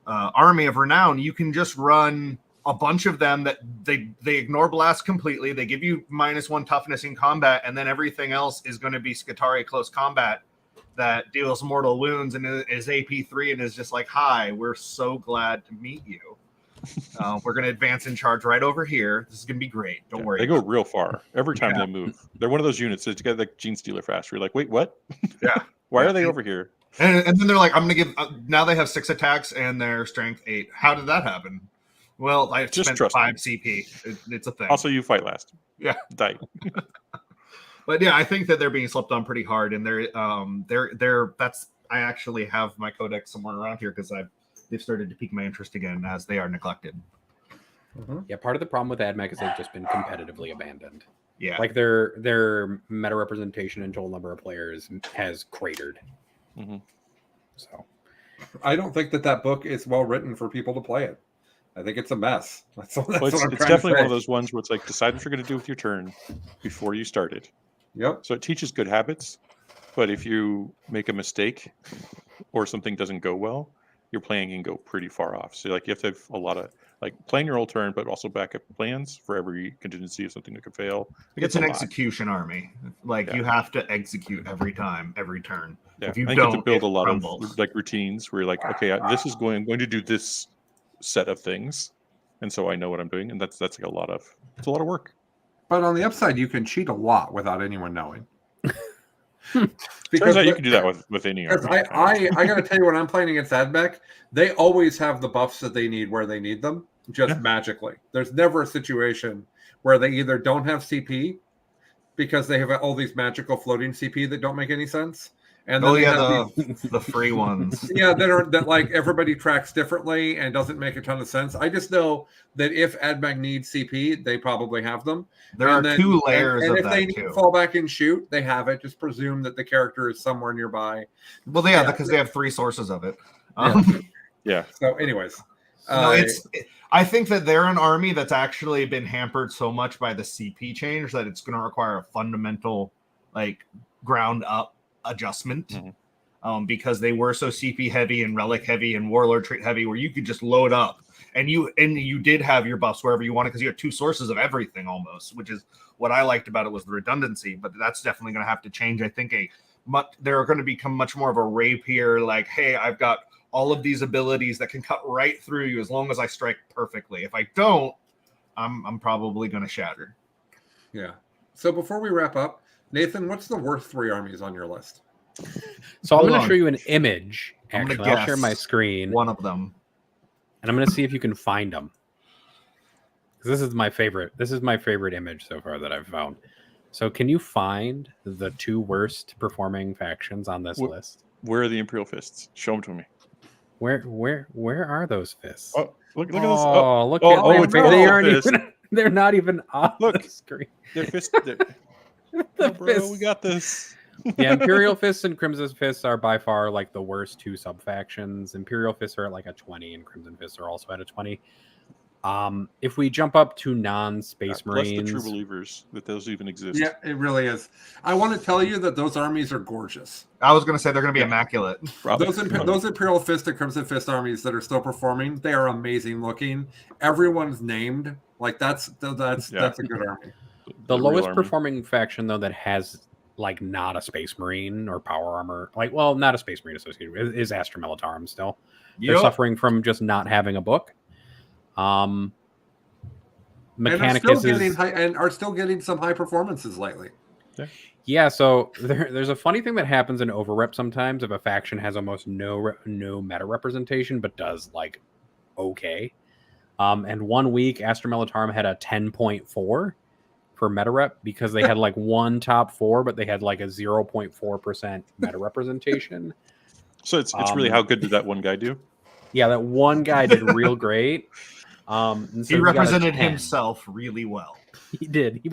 Army of Renown. You can just run a bunch of them that they ignore blast completely. They give you -1 toughness in combat, and then everything else is going to be Skitarii close combat that deals mortal wounds and is AP3 and is just like, hi, we're so glad to meet you. We're going to advance in charge right over here. This is going to be great. Don't worry. They go real far every time they move. They're one of those units that get like Gene Stealer fast. You're like, wait, what? Yeah. Why are they over here? And then they're like, I'm going to give. Now they have 6 attacks and their strength 8. How did that happen? Well, I just spent 5 CP. It's a thing. Also, you fight last. Yeah. Die. But yeah, I think that they're being slept on pretty hard, and that's. I actually have my codex somewhere around here because they've started to pique my interest again as they are neglected. Mm-hmm. Yeah, part of the problem with AdMech is they've just been competitively abandoned. Yeah, like their meta representation and total number of players has cratered. Mm-hmm. So, I don't think that book is well written for people to play it. I think it's a mess. That's what it's definitely one of those ones where it's like, decide what you're going to do with your turn before you start it. Yep. So it teaches good habits, but if you make a mistake, or something doesn't go well, your plan can go pretty far off. So like you have to have a lot of like plan your whole turn, but also backup plans for every contingency of something that could fail. Like, It's an a lot. execution army. Like Yeah. you have to execute every time, every turn. Yeah, If you I think you have don't, to build it a lot crumbles. of like routines where you're like, okay, this is I'm going to do this set of things, and so I know what I'm doing, and that's like a lot of work. But on the upside, you can cheat a lot without anyone knowing. Turns out you can do that with any Because army. I got to tell you, when I'm playing against Admech, they always have the buffs that they need where they need them, just magically. There's never a situation where they either don't have CP because they have all these magical floating CP that don't make any sense. And then they have the free ones. that like everybody tracks differently and doesn't make a ton of sense. I just know that if Admech needs CP, they probably have them. There are two layers and of if that they need too. to fall back and shoot, they have it. Just presume that the character is somewhere nearby. Well, yeah, because they have 3 sources of it. Yeah. So, anyways, no, I think that they're an army that's actually been hampered so much by the CP change that it's going to require a fundamental, like, ground up adjustment. Because they were so CP heavy and relic heavy and warlord trait heavy, where you could just load up and you did have your buffs wherever you wanted because you had 2 sources of everything almost, which is what I liked about it was the redundancy. But that's definitely going to have to change. I think they're going to become much more of a rapier. Like, hey, I've got all of these abilities that can cut right through you as long as I strike perfectly. If I don't, I'm probably going to shatter. Yeah. So before we wrap up, Nathan, what's the worst 3 armies on your list? So I'm Hold going to on. show you an image. I'm gonna Actually, I'll share guess my screen, one of them. and I'm going to see if you can find them. This is my favorite. This is my favorite image so far that I've found. So can you find the 2 worst performing factions on this list? Where are the Imperial Fists? Show them to me. Where are those fists? Oh, look at this. Oh, look oh, at oh, them. it's They all aren't fist. even. They're not even on Look. the screen. They're fists. The Bro, fists. we got this. Yeah, Imperial Fists and Crimson Fists are by far like the worst 2 sub factions. Imperial Fists are at like a 20, and Crimson Fists are also at a 20. If we jump up to non-Space Marines, Plus the true believers that those even exist. Yeah, it really is. I want to tell you that those armies are gorgeous. I was going to say they're going to be immaculate. Those Imperial Fist and Crimson Fist armies that are still performing, they are amazing looking. Everyone's named. Like that's a good army. the real lowest army. performing faction though that has like not a Space Marine or power armor, not a Space Marine associated with, is Astra Militarum still. They're suffering from just not having a book. Mechanicus are still getting some high performances lately. Yeah, so there's a funny thing that happens in overrep sometimes if a faction has almost no meta representation but does like okay. And 1 week Astra Militarum had a 10.4 for meta rep because they had like 1 top 4, but they had like a 0.4% meta representation. So it's really how good did that one guy do? Yeah, that one guy did real great. And so He represented got a 10. himself really well. He did. He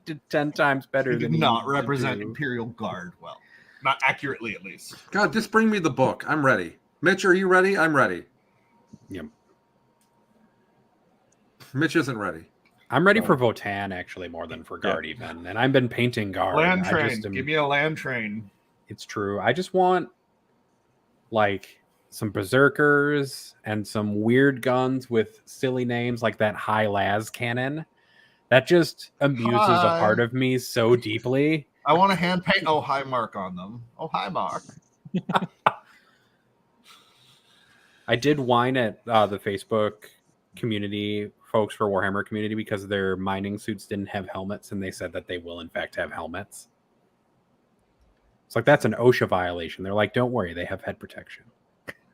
did 10 times better He than did not did represent do. Imperial Guard well. Not accurately, at least. God, just bring me the book. I'm ready. Mitch, are you ready? I'm ready. Yep. Mitch isn't ready. I'm ready for Votan actually more than for Guard even, and I've been painting Guard. Land train. Give me a land train. It's true. I just want like some berserkers and some weird guns with silly names like that high las cannon. That just amuses a part of me so deeply. I want to hand paint Oh Hi Mark on them. Oh hi Mark. I did whine at the Facebook community folks for Warhammer community because their mining suits didn't have helmets, and they said that they will in fact have helmets. It's like that's an OSHA violation. They're like, don't worry, they have head protection.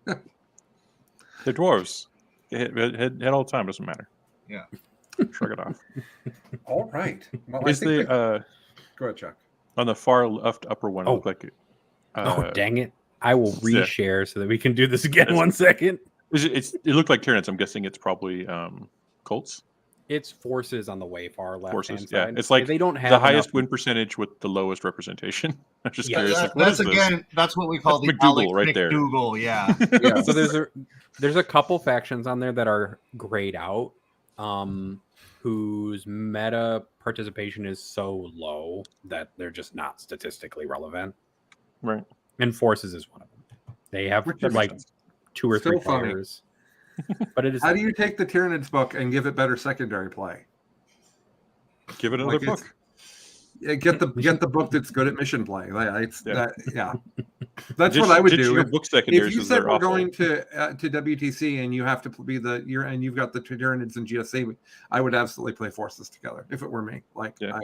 They're dwarves. They head all the time. Doesn't matter. Yeah. Shrug it off. All right. Well, Is the go ahead, Chuck. on the far left upper one? It looked like. Dang it! I will reshare so that we can do this again. 1 second. It looked like Tyranids. I'm guessing it's probably Colts. It's forces on the way far left. Forces. Hand Yeah, side. it's like they don't have the highest enough... win percentage with the lowest representation. I'm just Yeah, curious. That, like, what that's is again. this? That's what we call That's the McDougal Alex right there. McDougal. Yeah. Yeah. So there's a couple factions on there that are grayed out, whose meta participation is so low that they're just not statistically relevant. Right. And forces is one of them. They have Which is like 2 or 3 still funny. players. But it is. How do you take the Tyranids book and give it better secondary play? Give it another Like, it's- book. Yeah, get the book that's good at mission play. Yeah. That's what I would Ditch do. your If, book if secondaries you 'cause said they're we're awful. going to WTC and you have to be and you've got the Tyranids and GSA, I would absolutely play forces together if it were me. Like Yeah.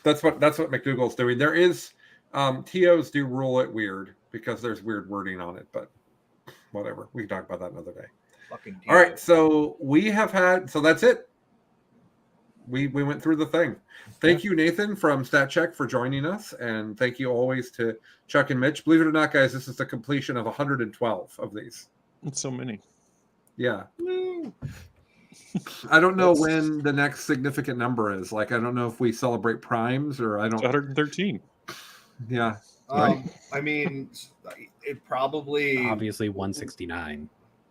that's what McDougal's doing. There is TOs do rule it weird because there's weird wording on it, but whatever. We can talk about that another day. Fucking All right, so that's it. We went through the thing. Thank you, Nathan from StatCheck, for joining us, and thank you always to Chuck and Mitch. Believe it or not, guys, this is the completion of 112 of these. It's so many. Yeah. I don't know when the next significant number is. Like, I don't know if we celebrate primes or I It's don't. 113. Yeah. I mean, it probably. Obviously 169.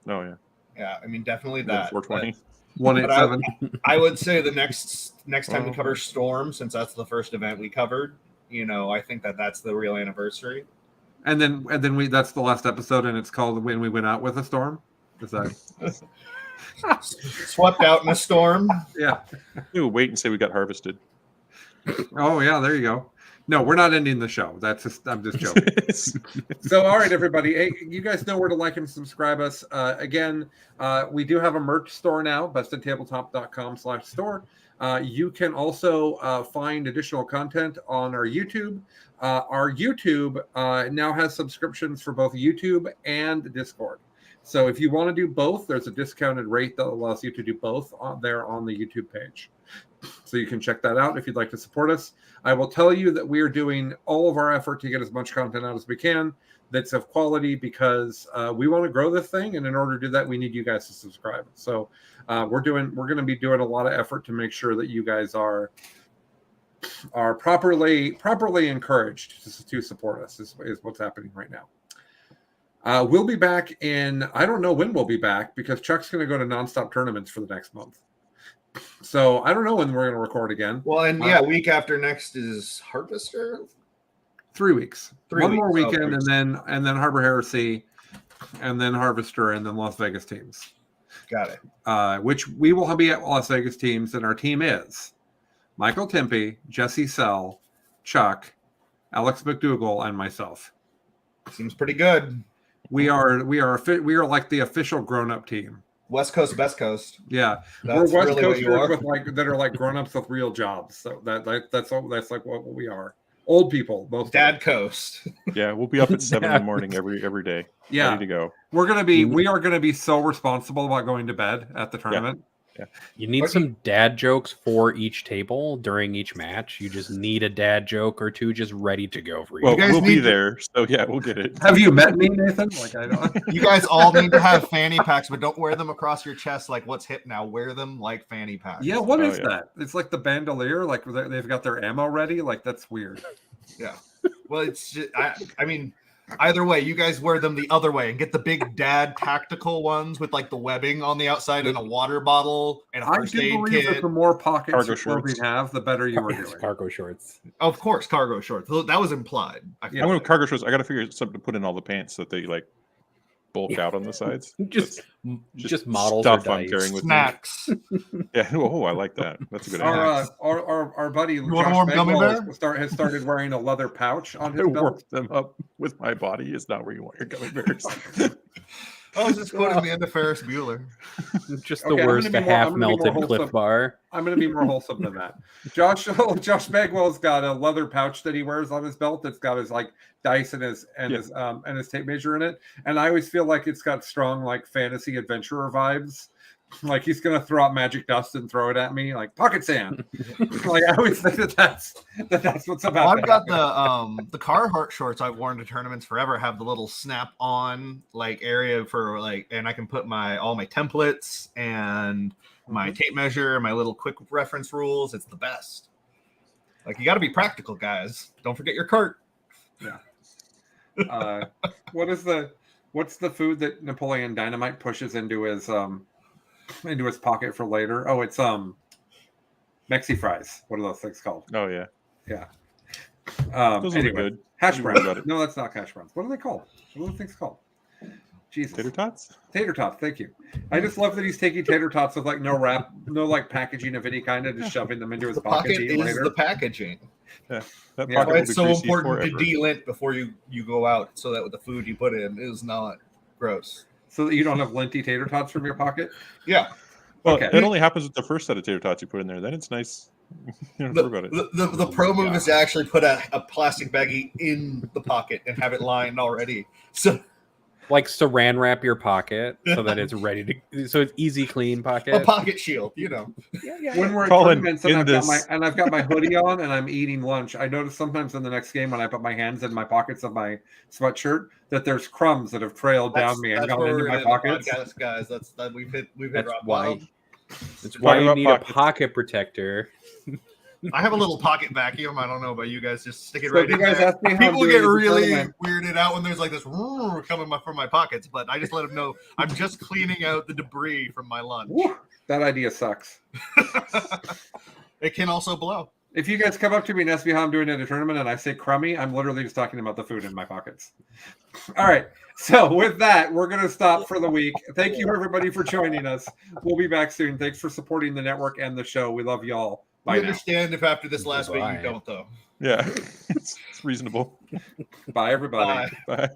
Oh yeah. Yeah, I mean, definitely that. 420. 187. I would say the next time we Wow. cover Storm, since that's the first event we covered, I think that's the real anniversary. And then that's the last episode, and it's called When We Went Out with a Storm. Is that? Swept out in a storm. Yeah. Ooh, wait and say we got harvested. Oh yeah, there you go. No, we're not ending the show. I'm just joking. So, all right, everybody. Hey, you guys know where to like and subscribe us. Again, we do have a merch store now, bestedtabletop.com/store. You can also find additional content on our YouTube. Our YouTube now has subscriptions for both YouTube and Discord. So if you want to do both, there's a discounted rate that allows you to do both there on the YouTube page. So you can check that out if you'd like to support us. I will tell you that we are doing all of our effort to get as much content out as we can that's of quality because we want to grow this thing, and in order to do that, we need you guys to subscribe. So we're going to be doing a lot of effort to make sure that you guys are properly encouraged to support us. Is what's happening right now. We'll be back I don't know when we'll be back because Chuck's going to go to nonstop tournaments for the next month. So I don't know when we're going to record again. Well, and week after next is Harvester. 3 weeks. One more weeks. weekend, and then Harbor Heresy, and then Harvester, and then Las Vegas teams. Got it. Which we will be at Las Vegas teams, and our team is Michael Timpey, Jesse Sell, Chuck, Alex McDougal, and myself. Seems pretty good. We are like the official grown-up team. West Coast, best coast. Yeah, That's we're West really what you are. Coasters that are like grown-ups with real jobs. So that's like what we are. Old people, most Dad coast. Yeah, we'll be up at 7 in the morning every day. Yeah, Ready to go. we are gonna be so responsible about going to bed at the tournament. You need some dad jokes for each table during each match. You just need a dad joke or two just ready to go for you. Well, guys we'll be need to- there, so yeah, we'll get it. Have you met me, Nathan? Like I don't. You guys all need to have fanny packs, but don't wear them across your chest like what's hip now. Wear them like fanny packs. Yeah, what is yeah. that? It's like the bandolier. Like they've got their ammo ready. Like that's weird. Yeah. Well, it's just, I mean, either way, you guys wear them the other way and get the big dad tactical ones with like the webbing on the outside and a water bottle and a I first do aid believe that kit. the more pockets Cargo your clothing shorts. have, the better you are doing. Cargo shorts. Of course, cargo shorts. That was implied. I feel I'm going like. to cargo shorts. I got to figure something to put in all the pants so that they like bulk out on the sides. Just models stuff or I'm dice. carrying with me. Snacks. Yeah. Oh, I like that. That's a good idea. Our buddy want a Josh warm gummy Bagwell bear? has started wearing a leather pouch on his I belt. warp them up with my body. Is not where you want your gummy bears. I was just quoting the end of Ferris Bueller. Just Okay, the I'm worst, gonna a be more- I'm half gonna be more melted wholesome. Cliff Bar. I'm going to be more wholesome than that. Josh Bagwell's got a leather pouch that he wears on his belt that's got his like dice and his tape measure in it, and I always feel like it's got strong like fantasy adventurer vibes. Like he's going to throw out magic dust and throw it at me like pocket sand. Like I always think that's what's about. Well, I've to got happen. the Carhartt shorts I've worn to tournaments forever have the little snap on like area for like, and I can put all my templates and my tape measure, my little quick reference rules. It's the best. Like you got to be practical, guys. Don't forget your cart. What's the food that Napoleon Dynamite pushes into his pocket for later? Oh, it's Mexi fries. What are those things called? Oh yeah. Yeah. Those Anyway, are good. hash Don't worry browns. about it. No, that's not hash browns. What are they called? What are the things called? Jesus. Tater tots? Tater tots. Thank you. I just love that he's taking tater tots with like no wrap, no like packaging of any kind, and just shoving them into his The pocket. pocket to eat is later. the packaging. That Yeah. pocket That's why will it's be so greasy important to forever. de-lint before you go out, so that the food you put in is not gross. So that you don't have linty tater tots from your pocket. Yeah. Well, Okay. that only happens with the first set of tater tots you put in there. Then it's nice. You don't worry about it. The pro move is to actually put a plastic baggie in the pocket and have it lined already. So Like saran wrap your pocket so that it's ready to. So it's easy clean a pocket. pocket shield, you know. When we're at Colin, tournaments and in I've got my hoodie on and I'm eating lunch, I notice sometimes in the next game when I put my hands in my pockets of my sweatshirt that there's crumbs that have trailed down me and That's gone where into we're my in the pockets. podcast, guys. That we've hit That's rock why. bottom. That's why Talking you about need pockets. a pocket protector. I have a little pocket vacuum. I don't know about you guys. Just stick it So right if you in guys there. ask me how I'm People doing get at the really tournament- weirded out when there's like this coming from my pockets, but I just let them know I'm just cleaning out the debris from my lunch. Woo, that idea sucks. It can also blow. If you guys come up to me and ask me how I'm doing at a tournament and I say crummy, I'm literally just talking about the food in my pockets. All right. So with that, we're going to stop for the week. Thank you, everybody, for joining us. We'll be back soon. Thanks for supporting the network and the show. We love y'all. I Bye now. understand if after this last week Bye. you don't, though. Yeah, it's reasonable. Bye, everybody. Bye. Bye.